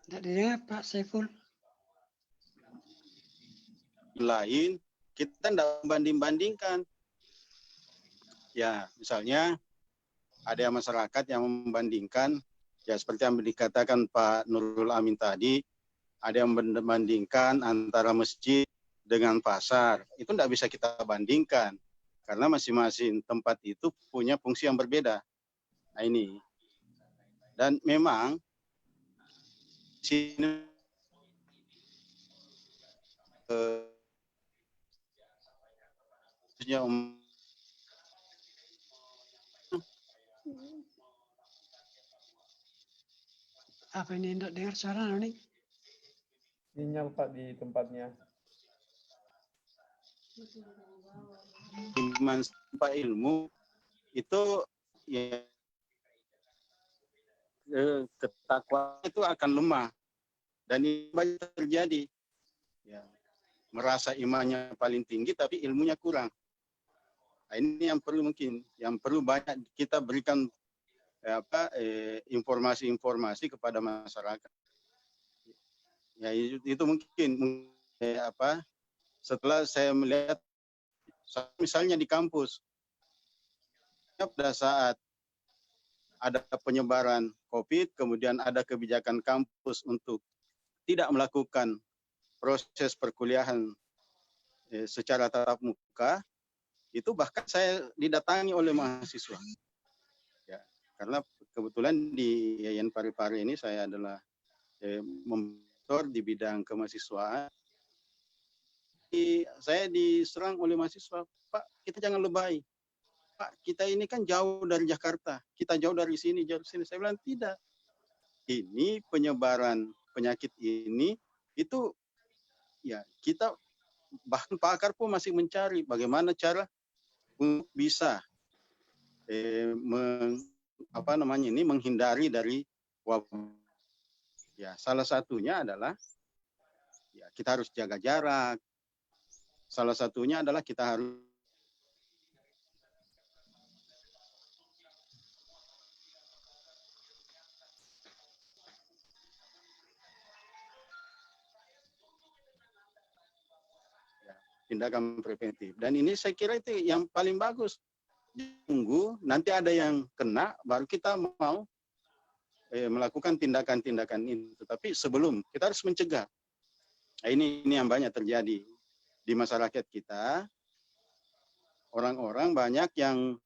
Tidak didengar Pak Saiful. Lain, kita tidak membanding-bandingkan. Ya, misalnya ada yang masyarakat yang membandingkan, ya seperti yang dikatakan Pak Nurul Amin tadi, ada yang membandingkan antara masjid dengan pasar. Itu tidak bisa kita bandingkan, karena masing-masing tempat itu punya fungsi yang berbeda. Nah ini. Dan memang sini Apa ini tidak dengar suara nih? Sinyal Pak di tempatnya. iman tanpa ilmu itu ya ketakwaan itu akan lemah dan ini banyak terjadi. Ya, merasa imannya paling tinggi tapi ilmunya kurang. Nah, ini yang perlu banyak kita berikan informasi-informasi kepada masyarakat. Ya itu mungkin setelah saya melihat misalnya di kampus pada saat ada penyebaran COVID, kemudian ada kebijakan kampus untuk tidak melakukan proses perkuliahan secara tatap muka, itu bahkan saya didatangi oleh mahasiswa. Ya, karena kebetulan di Yayan Pare-Pare ini saya adalah mentor di bidang kemahasiswaan. Saya diserang oleh mahasiswa, Pak, kita jangan lebay. Pak, kita ini kan jauh dari Jakarta, kita jauh dari sini, jauh dari sini. Saya bilang tidak. Ini penyebaran penyakit ini itu ya kita bahkan pakar pun masih mencari bagaimana cara untuk bisa menghindari dari wabah. Ya, salah satunya adalah ya kita harus jaga jarak. Salah satunya adalah kita harus tindakan preventif. Dan ini saya kira itu yang paling bagus. Tunggu, nanti ada yang kena, baru kita mau melakukan tindakan-tindakan itu. Tapi sebelum, kita harus mencegah. Nah, ini yang banyak terjadi di masyarakat kita. Orang-orang banyak yang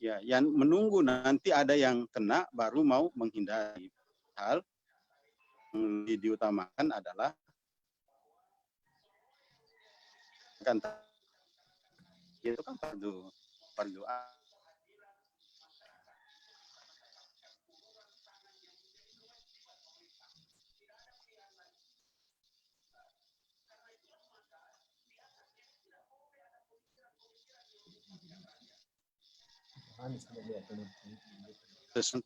yang menunggu nanti ada yang kena, baru mau menghindari. Hal yang diutamakan adalah itu kan fardu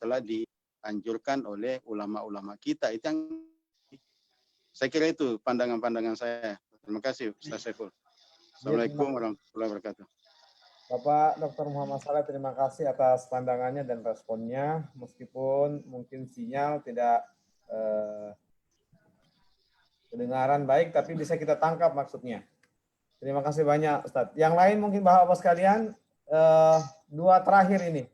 telah dianjurkan oleh ulama-ulama kita. Itu yang saya kira itu pandangan-pandangan saya. Terima kasih Ustaz Saiful. Assalamualaikum warahmatullahi wabarakatuh. Bapak Dr. Muhammad Saleh, terima kasih atas pandangannya dan responnya. Meskipun mungkin sinyal tidak kedengaran baik, tapi bisa kita tangkap maksudnya. Terima kasih banyak, Ustadz. Yang lain mungkin Bapak-Bapak sekalian, dua terakhir ini.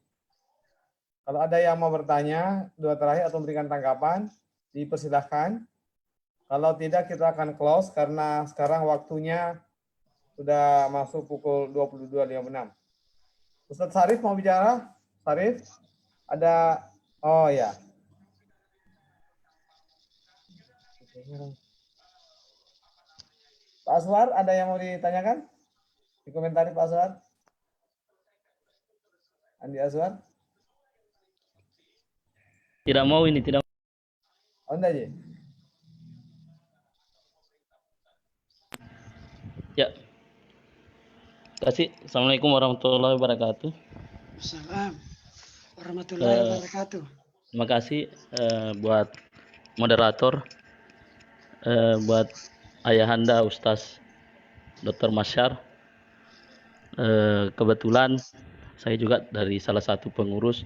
Kalau ada yang mau bertanya, dua terakhir atau memberikan tanggapan, dipersilahkan. Kalau tidak, kita akan close karena sekarang waktunya sudah masuk pukul 22.56. Ustadz Sarif mau bicara? Sarif? Ada, oh ya. Pak Aswar, ada yang mau ditanyakan? Dikomentari Pak Aswar? Andi Aswar? Tidak mau ini, tidak. Oh, enggak, Ji? Ya. Terima kasih. Assalamualaikum warahmatullahi wabarakatuh. Assalamualaikum warahmatullahi wabarakatuh. Terima kasih buat moderator, buat ayahanda Ustaz Dr. Masyar. Kebetulan saya juga dari salah satu pengurus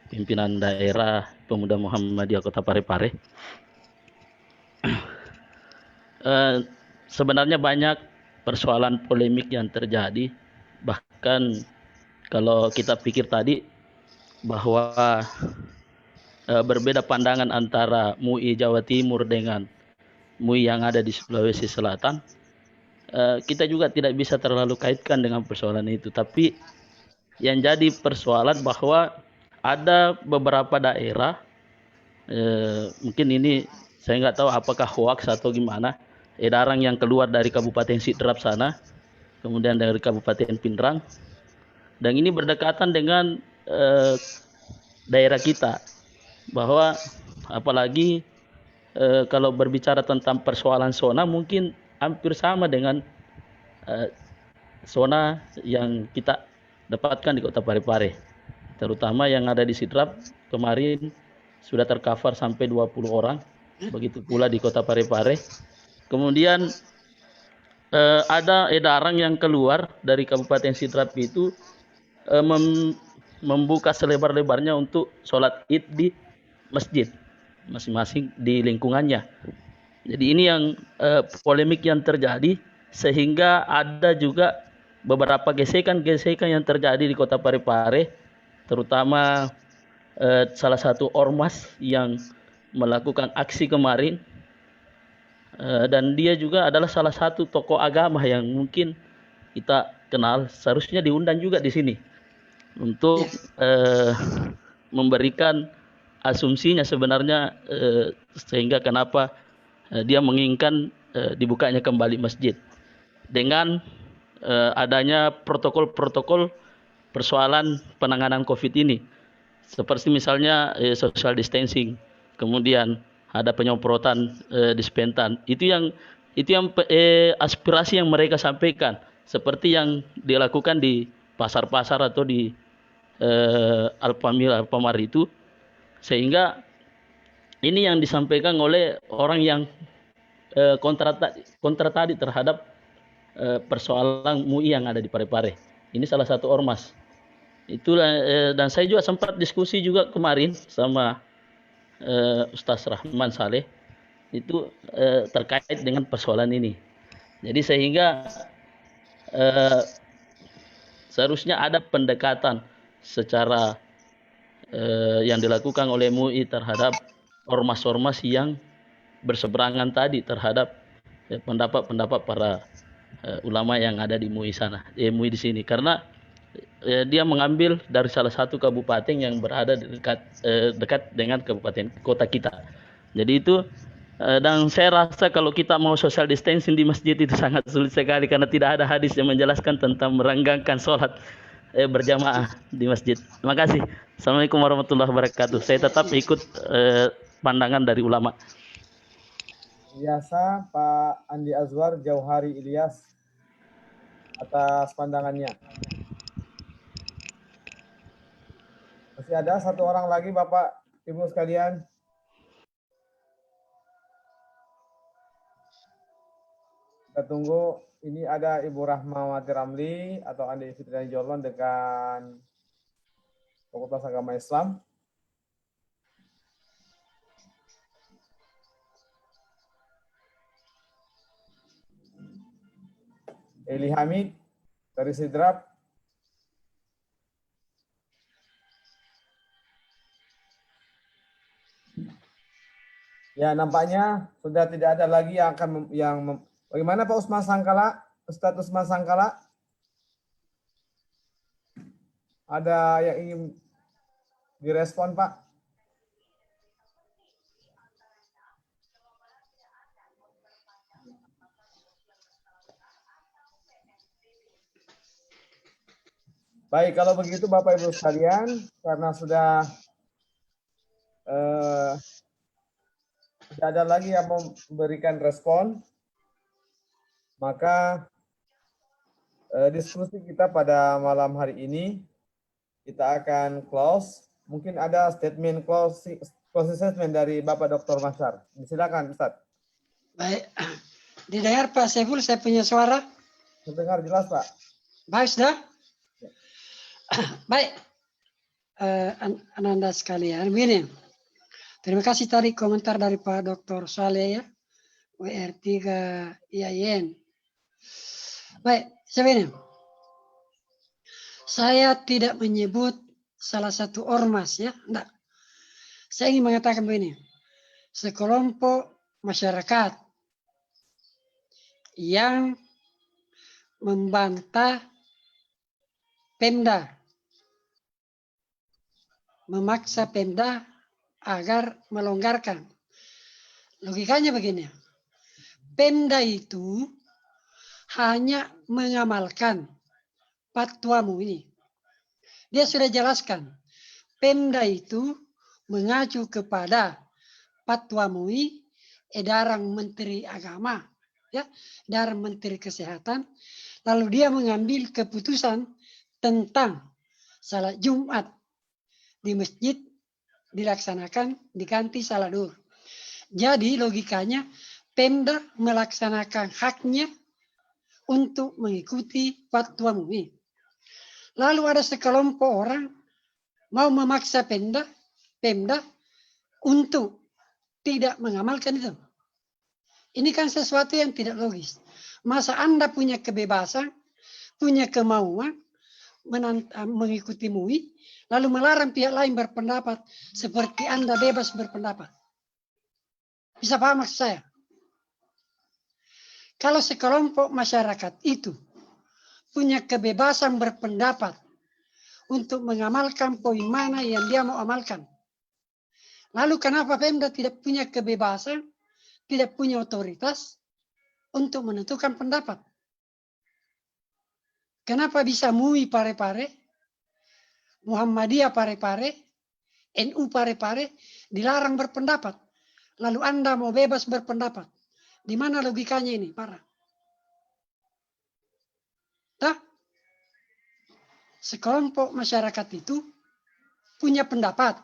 pimpinan daerah Pemuda Muhammadiyah Kota Parepare. Sebenarnya banyak persoalan polemik yang terjadi. Bahkan kalau kita pikir tadi bahwa berbeda pandangan antara MUI Jawa Timur dengan MUI yang ada di Sulawesi Selatan, kita juga tidak bisa terlalu kaitkan dengan persoalan itu. Tapi yang jadi persoalan bahwa ada beberapa daerah, mungkin ini saya nggak tahu apakah hoax atau gimana, edaran yang keluar dari Kabupaten Sidrap sana, kemudian dari Kabupaten Pindrang, dan ini berdekatan dengan daerah kita, bahwa apalagi kalau berbicara tentang persoalan zona mungkin hampir sama dengan zona yang kita dapatkan di Kota Parepare, terutama yang ada di Sidrap kemarin sudah tercover sampai 20 orang, begitu pula di Kota Parepare. Kemudian ada edaran yang keluar dari Kabupaten Sidrap itu membuka selebar-lebarnya untuk sholat id di masjid masing-masing di lingkungannya. Jadi ini yang polemik yang terjadi, sehingga ada juga beberapa gesekan-gesekan yang terjadi di Kota Parepare, terutama salah satu ormas yang melakukan aksi kemarin, dan dia juga adalah salah satu tokoh agama yang mungkin kita kenal, seharusnya diundang juga di sini untuk memberikan asumsinya sebenarnya, sehingga kenapa dia menginginkan dibukanya kembali masjid dengan adanya protokol-protokol persoalan penanganan COVID ini, seperti misalnya social distancing, kemudian ada penyemprotan disinfektan. Itu yang aspirasi yang mereka sampaikan, seperti yang dilakukan di pasar-pasar atau di Alfamart itu, sehingga ini yang disampaikan oleh orang yang kontra tadi terhadap persoalan MUI yang ada di Parepare. Ini salah satu ormas. Itulah, dan saya juga sempat diskusi juga kemarin sama Ustaz Rahman Saleh itu terkait dengan persoalan ini. Jadi sehingga seharusnya ada pendekatan secara yang dilakukan oleh MUI terhadap ormas-ormas yang berseberangan tadi terhadap pendapat-pendapat para ulama yang ada di MUI sana, MUI di sini, karena dia mengambil dari salah satu kabupaten yang berada dekat dengan kabupaten kota kita. Jadi itu, dan saya rasa kalau kita mau social distancing di masjid itu sangat sulit sekali, karena tidak ada hadis yang menjelaskan tentang merenggangkan sholat berjamaah di masjid. Terima kasih. Assalamualaikum warahmatullahi wabarakatuh. Saya tetap ikut pandangan dari ulama. Biasa Pak Andi Azwar Jauhari Ilyas atas pandangannya. Masih ada satu orang lagi Bapak Ibu sekalian. Kita tunggu. Ini ada Ibu Rahmawati Ramli atau Andi Fitriani Jolon dengan Fakultas Agama Islam. Eli Hamid dari Sidrap. Ya, nampaknya sudah tidak ada lagi yang akan bagaimana Pak Usman Sangkala? Ustadz Usman Sangkala? Ada yang ingin direspon, Pak? Baik, kalau begitu Bapak Ibu sekalian, karena sudah tidak ada lagi yang memberikan respon, maka diskusi kita pada malam hari ini kita akan close. Mungkin ada statement closing statement dari Bapak Dr. Masyar. Silakan Ustaz. Baik. Didengar Pak Saiful saya punya suara? Terdengar jelas Pak. Baik sudah? Baik. Ananda sekalian, begini. Terima kasih tadi komentar dari Pak Dr. Saleh ya. WR3 IAIN. Baik, sebenarnya saya tidak menyebut salah satu ormas ya, enggak. Saya ingin mengatakan begini, sekelompok masyarakat yang membantah Pemda, memaksa Pemda agar melonggarkan. Logikanya begini, Pemda itu hanya mengamalkan fatwa MUI. Dia sudah jelaskan, Pemda itu mengacu kepada fatwa MUI, edaran Menteri Agama, ya, edaran Menteri Kesehatan, lalu dia mengambil keputusan tentang salat Jumat di masjid dilaksanakan diganti salat duhur. Jadi logikanya Pemda melaksanakan haknya untuk mengikuti fatwa MUI. Lalu ada sekelompok orang mau memaksa Pemda untuk tidak mengamalkan itu. Ini kan sesuatu yang tidak logis. Masa Anda punya kebebasan, punya kemauan mengikuti MUI, lalu melarang pihak lain berpendapat seperti Anda bebas berpendapat. Bisa paham maksud saya? Kalau sekelompok masyarakat itu punya kebebasan berpendapat untuk mengamalkan poin mana yang dia mau amalkan. Lalu kenapa Pemda tidak punya kebebasan, tidak punya otoritas untuk menentukan pendapat? Kenapa bisa MUI Parepare, Muhammadiyah Parepare, NU Parepare dilarang berpendapat? Lalu Anda mau bebas berpendapat? Di mana logikanya ini? Parah. Sekelompok masyarakat itu punya pendapat,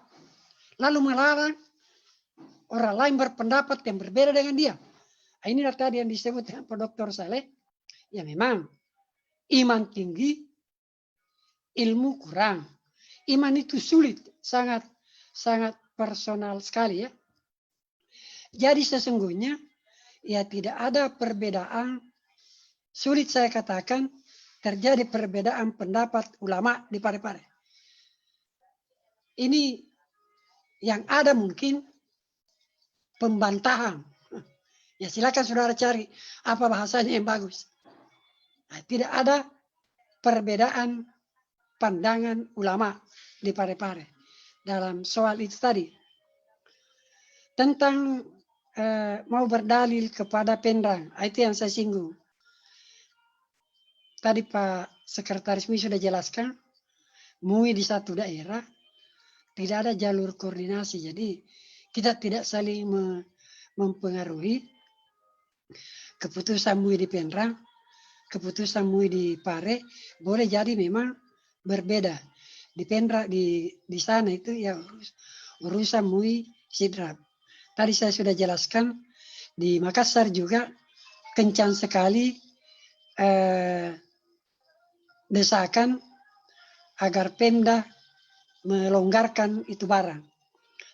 lalu melarang orang lain berpendapat yang berbeda dengan dia. Ini tadi yang disebut Pak Dr. Saleh. Ya memang, iman tinggi, ilmu kurang. Iman itu sulit, sangat personal sekali ya. Jadi sesungguhnya, ya tidak ada perbedaan, sulit saya katakan, terjadi perbedaan pendapat ulama di Parepare. Ini yang ada mungkin pembantahan. Ya silakan saudara cari apa bahasanya yang bagus. Nah, tidak ada perbedaan pandangan ulama di Parepare dalam soal itu tadi. Tentang mau berdalil kepada Pemda, itu yang saya singgung. Tadi Pak Sekretaris MUI sudah jelaskan, MUI di satu daerah tidak ada jalur koordinasi, jadi kita tidak saling mempengaruhi. Keputusan MUI di Pemda, keputusan MUI di Pare boleh jadi memang berbeda. Di Pemda di sana itu ya urusan MUI Sidrap. Tadi saya sudah jelaskan di Makassar juga kencang sekali desakan agar Pemda melonggarkan itu barang.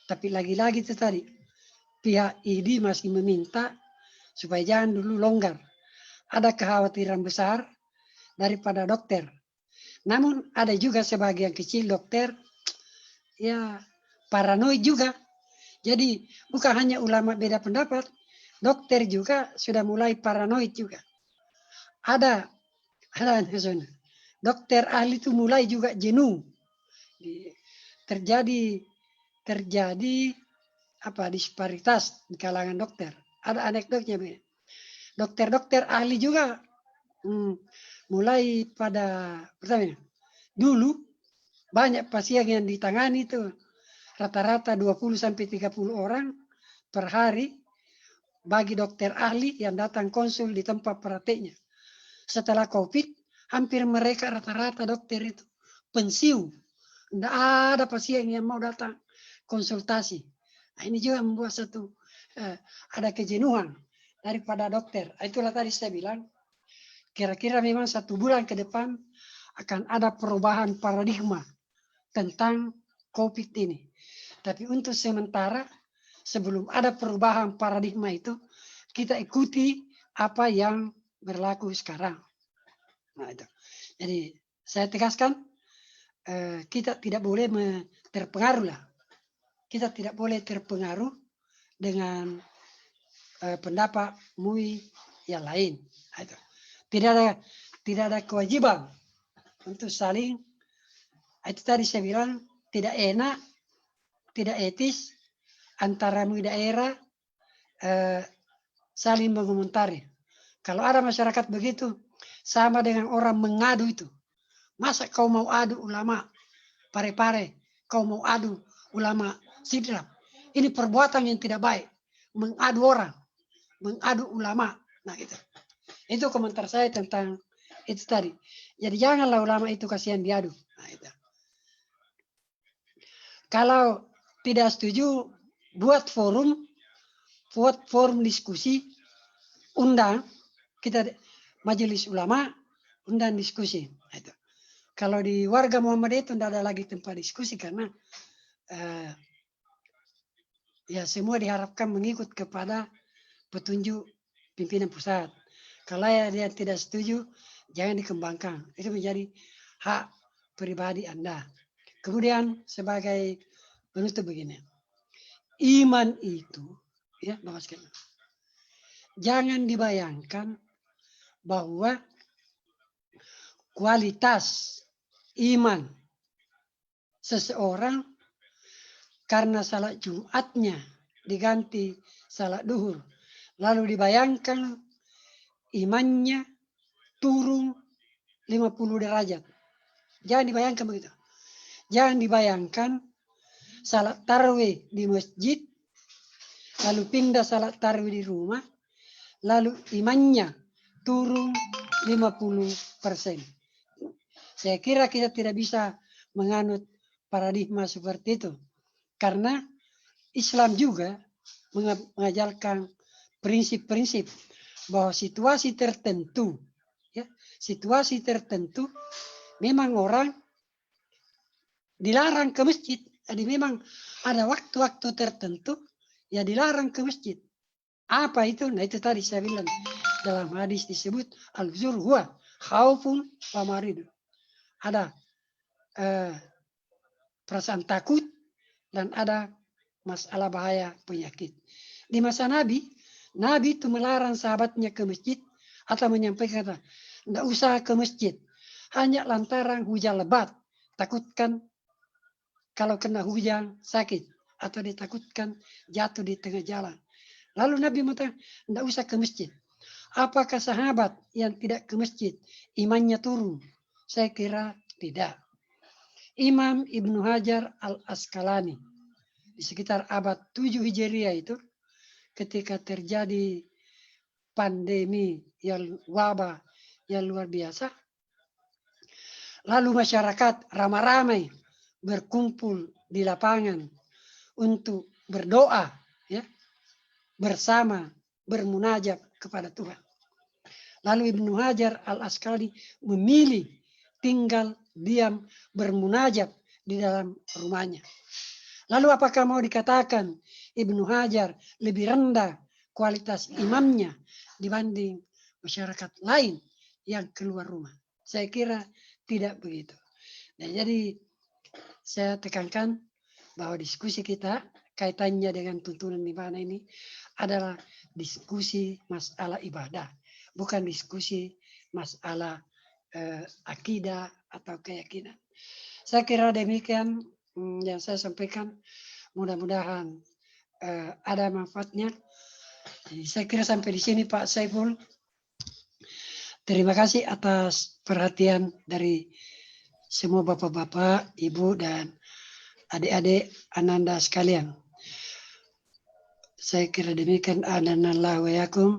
Tapi lagi-lagi itu tadi, pihak ID masih meminta supaya jangan dulu longgar. Ada kekhawatiran besar daripada dokter. Namun ada juga sebagian kecil dokter, ya paranoid juga. Jadi bukan hanya ulama beda pendapat, dokter juga sudah mulai paranoid juga. Ada dokter ahli itu mulai juga jenuh. Terjadi disparitas di kalangan dokter. Ada anekdotnya. Dokter-dokter ahli juga mulai pada pertama dulu banyak pasien yang ditangani itu rata-rata 20-30 orang per hari bagi dokter ahli yang datang konsul di tempat prakteknya. Setelah COVID, hampir mereka rata-rata dokter itu pensiun. Tidak ada pasien yang mau datang konsultasi. Nah, ini juga membuat ada kejenuhan daripada dokter. Itulah tadi saya bilang, kira-kira memang 1 bulan ke depan akan ada perubahan paradigma tentang COVID ini. Tapi untuk sementara, sebelum ada perubahan paradigma itu, kita ikuti apa yang berlaku sekarang. Nah, itu. Jadi saya tegaskan, kita tidak boleh terpengaruh lah. Kita tidak boleh terpengaruh dengan pendapat MUI yang lain. Nah, itu. Tidak ada kewajiban untuk saling, itu tadi saya bilang, tidak enak, tidak etis antara MUI daerah saling mengomentari. Kalau ada masyarakat begitu, sama dengan orang mengadu itu. Masa kau mau adu ulama pare-pare, kau mau adu ulama sidrap. Ini perbuatan yang tidak baik. Mengadu orang, mengadu ulama. Nah, gitu. Itu komentar saya tentang itu tadi. Jadi janganlah ulama itu kasihan diadu. Nah, itu. Kalau tidak setuju, buat forum diskusi, undang kita majelis ulama, undang diskusi. Nah, itu. Kalau di warga Muhammadiyah itu tidak ada lagi tempat diskusi karena ya semua diharapkan mengikut kepada petunjuk pimpinan pusat. Kalau dia tidak setuju, jangan dikembangkan. Itu menjadi hak pribadi Anda. Kemudian sebagai penutup begini. Iman itu, ya Bapak sekalian, jangan dibayangkan bahwa kualitas iman seseorang karena salat Jumatnya diganti salat duhur. Lalu dibayangkan imannya turun 50 derajat. Jangan dibayangkan begitu. Jangan dibayangkan salat tarawih di masjid, lalu pindah salat tarawih di rumah, lalu imannya turun 50%. Saya kira kita tidak bisa menganut paradigma seperti itu. Karena Islam juga mengajarkan prinsip-prinsip bahwa situasi tertentu, ya, situasi tertentu memang orang dilarang ke masjid. Jadi memang ada waktu-waktu tertentu ya dilarang ke masjid. Apa itu? Nah itu tadi saya bilang dalam hadis disebut al-zur huwa khaufun wa marid. Ada perasaan takut dan ada masalah bahaya penyakit. Di masa Nabi itu melarang sahabatnya ke masjid atau menyampaikan kata, tidak usah ke masjid. Hanya lantaran hujan lebat. Takutkan kalau kena hujan sakit. Atau ditakutkan jatuh di tengah jalan. Lalu Nabi mengatakan, tidak usah ke masjid. Apakah sahabat yang tidak ke masjid, imannya turun? Saya kira tidak. Imam Ibnu Hajar Al-Asqalani di sekitar abad 7 Hijriah itu, ketika terjadi pandemi yang wabah yang luar biasa, lalu masyarakat ramai-ramai berkumpul di lapangan untuk berdoa, ya, bersama bermunajat kepada Tuhan. Lalu Ibnu Hajar Al-Asqalani memilih tinggal diam bermunajat di dalam rumahnya. Lalu apakah mau dikatakan Ibnu Hajar lebih rendah kualitas imamnya dibanding masyarakat lain yang keluar rumah? Saya kira tidak begitu. Nah, jadi saya tekankan bahwa diskusi kita kaitannya dengan tuntunan ibadah ini adalah diskusi masalah ibadah, bukan diskusi masalah akidah atau keyakinan. Saya kira demikian yang saya sampaikan, mudah-mudahan ada manfaatnya. Jadi saya kira sampai di sini Pak Saiful. Terima kasih atas perhatian dari semua bapak-bapak, ibu dan adik-adik Ananda sekalian. Saya kira demikian. Adanallahu wa yakum.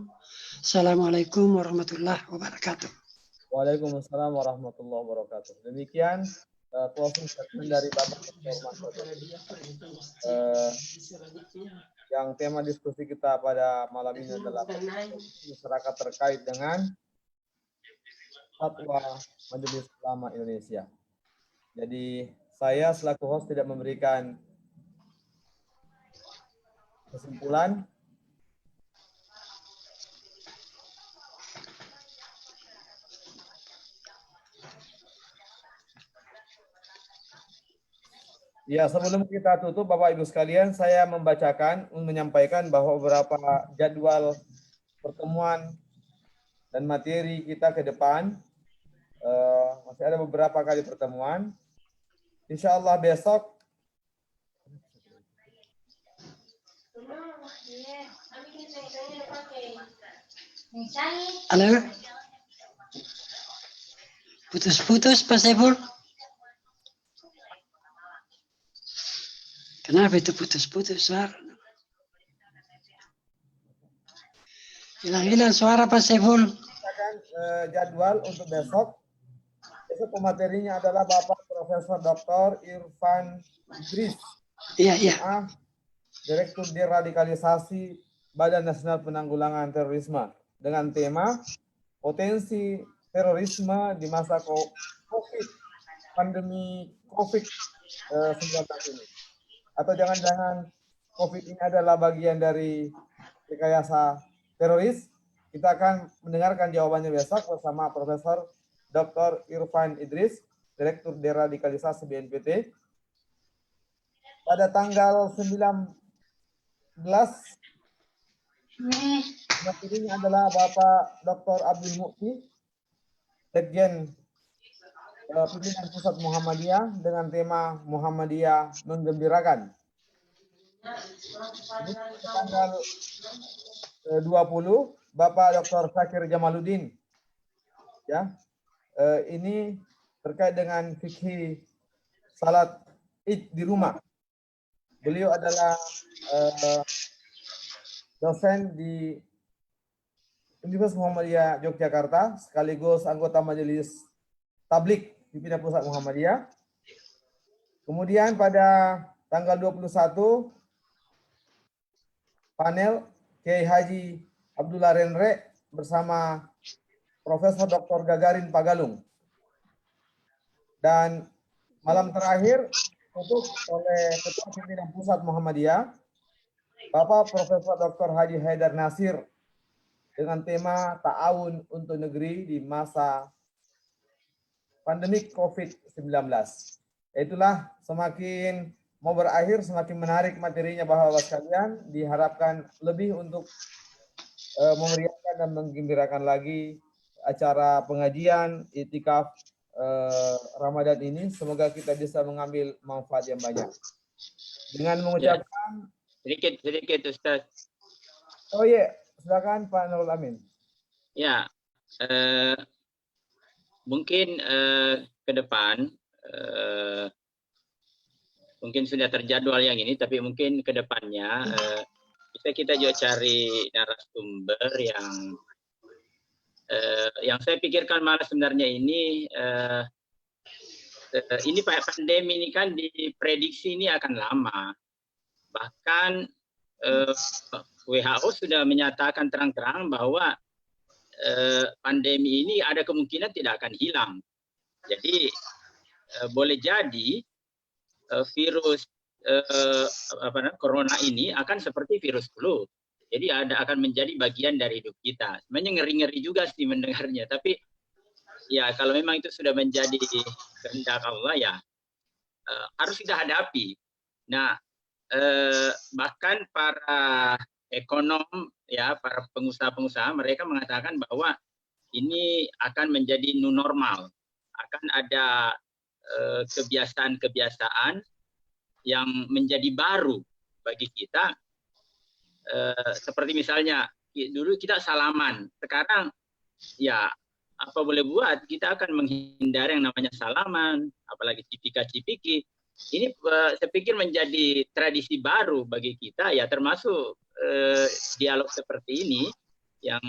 Assalamualaikum warahmatullahi wabarakatuh. Waalaikumsalam warahmatullahi wabarakatuh. Demikian closing statement dari Bapak Dr. Masyad. Yang tema diskusi kita pada malam ini adalah masyarakat terkait dengan fatwa Majelis Ulama Indonesia. Jadi saya selaku host tidak memberikan kesimpulan. Ya, sebelum kita tutup, Bapak Ibu sekalian, saya menyampaikan bahwa beberapa jadwal pertemuan dan materi kita ke depan, masih ada beberapa kali pertemuan. Insya Allah besok Halo? Putus-putus, Pak Saiful? Kenapa itu putus-putus suara? Hilang-hilang suara, Pak Saiful. Jadwal untuk besok. Besok pematerinya adalah Bapak Profesor Dr. Irfan Idris. Iya. Direktur Deradikalisasi Badan Nasional Penanggulangan Terorisme dengan tema potensi terorisme di masa pandemi COVID-19 ini. Atau jangan-jangan COVID ini adalah bagian dari rekayasa teroris? Kita akan mendengarkan jawabannya besok bersama Profesor Dr. Irfan Idris, Direktur Deradikalisasi BNPT. Pada tanggal 19, materinya adalah Bapak Dr. Abdul Mukti, Sekjen Pimpinan Pusat Muhammadiyah dengan tema Muhammadiyah Menggembirakan. Tanggal 20, Bapak Dr. Syakir Jamaluddin. Ya, ini terkait dengan fikih salat Id di rumah. Beliau adalah dosen di Universitas Muhammadiyah Yogyakarta, sekaligus anggota Majelis Tablik Pimpinan Pusat Muhammadiyah. Kemudian pada tanggal 21, panel Kiai Haji Abdullah Renre bersama Profesor Dr. Gagarin Pagalung. Dan malam terakhir tutup oleh Ketua Pimpinan Pusat Muhammadiyah, Bapak Profesor Dr. Haji Haidar Nasir dengan tema Ta'awun untuk Negeri di masa pandemik COVID-19. Itulah semakin mau berakhir, semakin menarik materinya Bapak-Bapak sekalian. Diharapkan lebih untuk memeriahkan dan menggembirakan lagi acara pengajian I'tikaf Ramadan ini. Semoga kita bisa mengambil manfaat yang banyak. Dengan mengucapkan sedikit Ustaz. Oh iya, silakan Pak Nurul Amin. Ya, mungkin ke depan mungkin sudah terjadwal yang ini, tapi mungkin ke depannya bisa kita juga cari narasumber yang saya pikirkan malah sebenarnya ini pandemi ini kan diprediksi ini akan lama. Bahkan WHO sudah menyatakan terang-terang bahwa pandemi ini ada kemungkinan tidak akan hilang. Jadi boleh jadi virus corona ini akan seperti virus flu. Jadi akan menjadi bagian dari hidup kita. Sebenarnya ngeri-ngeri juga sih mendengarnya, tapi ya kalau memang itu sudah menjadi kehendak Allah ya harus kita hadapi. Nah, bahkan para ekonom ya, para pengusaha-pengusaha mereka mengatakan bahwa ini akan menjadi new normal, akan ada kebiasaan-kebiasaan yang menjadi baru bagi kita, seperti misalnya dulu kita salaman, sekarang ya apa boleh buat, kita akan menghindari yang namanya salaman, apalagi cipika-cipiki. Ini saya pikir menjadi tradisi baru bagi kita ya, termasuk dialog seperti ini yang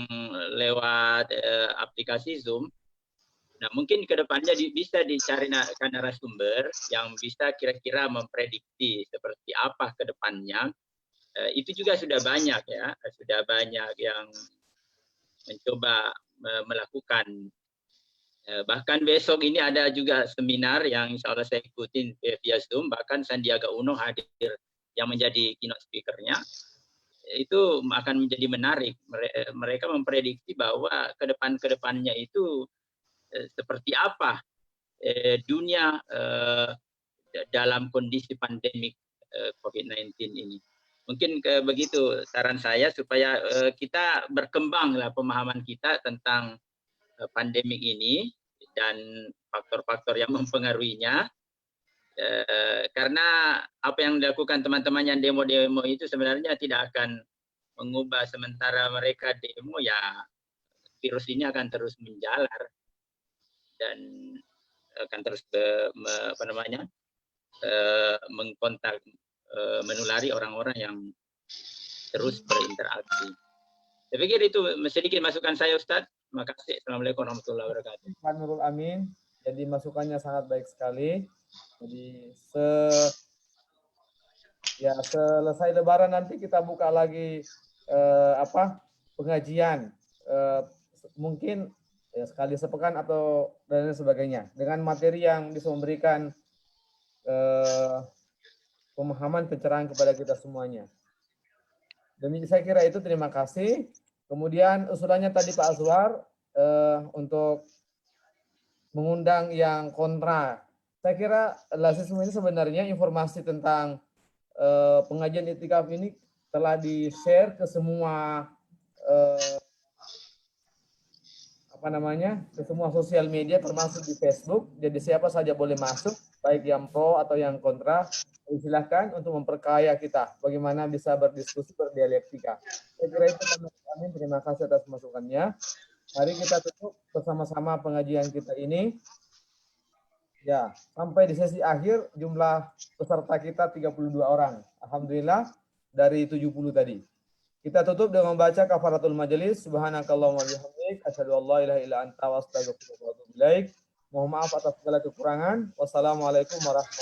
lewat aplikasi Zoom. Nah, mungkin ke depannya bisa dicari narasumber yang bisa kira-kira memprediksi seperti apa ke depannya. Itu juga sudah banyak ya, sudah banyak yang mencoba melakukan. Bahkan besok ini ada juga seminar yang insya Allah saya ikutin via Zoom, bahkan Sandiaga Uno hadir yang menjadi keynote speaker-nya. Itu akan menjadi menarik. Mereka memprediksi bahwa ke depannya itu seperti apa dunia dalam kondisi pandemik COVID-19 ini. Mungkin begitu saran saya supaya kita berkembanglah pemahaman kita tentang pandemik ini dan faktor-faktor yang mempengaruhinya. Karena apa yang dilakukan teman-teman yang demo-demo itu sebenarnya tidak akan mengubah, sementara mereka demo ya virus ini akan terus menjalar dan akan terus mengkontak, menulari orang-orang yang terus berinteraksi. Saya pikir itu sedikit masukan saya, Ustadz. Terima kasih. Assalamualaikum warahmatullahi wabarakatuh. Pak Nurul Amin, jadi masukannya sangat baik sekali. Jadi selesai Lebaran nanti kita buka lagi pengajian, mungkin ya sekali sepekan atau dan sebagainya dengan materi yang bisa memberikan pemahaman pencerahan kepada kita semuanya. Dan saya kira itu, terima kasih. Kemudian usulannya tadi Pak Azwar untuk mengundang yang kontra. Saya kira semua ini sebenarnya informasi tentang pengajian iktikaf ini telah di-share ke semua ke semua sosial media termasuk di Facebook. Jadi siapa saja boleh masuk, baik yang pro atau yang kontra. Silakan untuk memperkaya kita bagaimana bisa berdiskusi, berdialektika. Saya kira itu kami, terima kasih atas masukannya. Mari kita tutup bersama-sama pengajian kita ini. Ya, sampai di sesi akhir jumlah peserta kita 32 orang. Alhamdulillah dari 70 tadi. Kita tutup dengan membaca kafaratul majelis. Subhanakallahumma bihamdik, asyhadu an la ilaha illa anta wa astaghfiruka wa atubu ilaik. Mohon maaf atas segala kekurangan. Wassalamualaikum warahmatullahi wabarakatuh.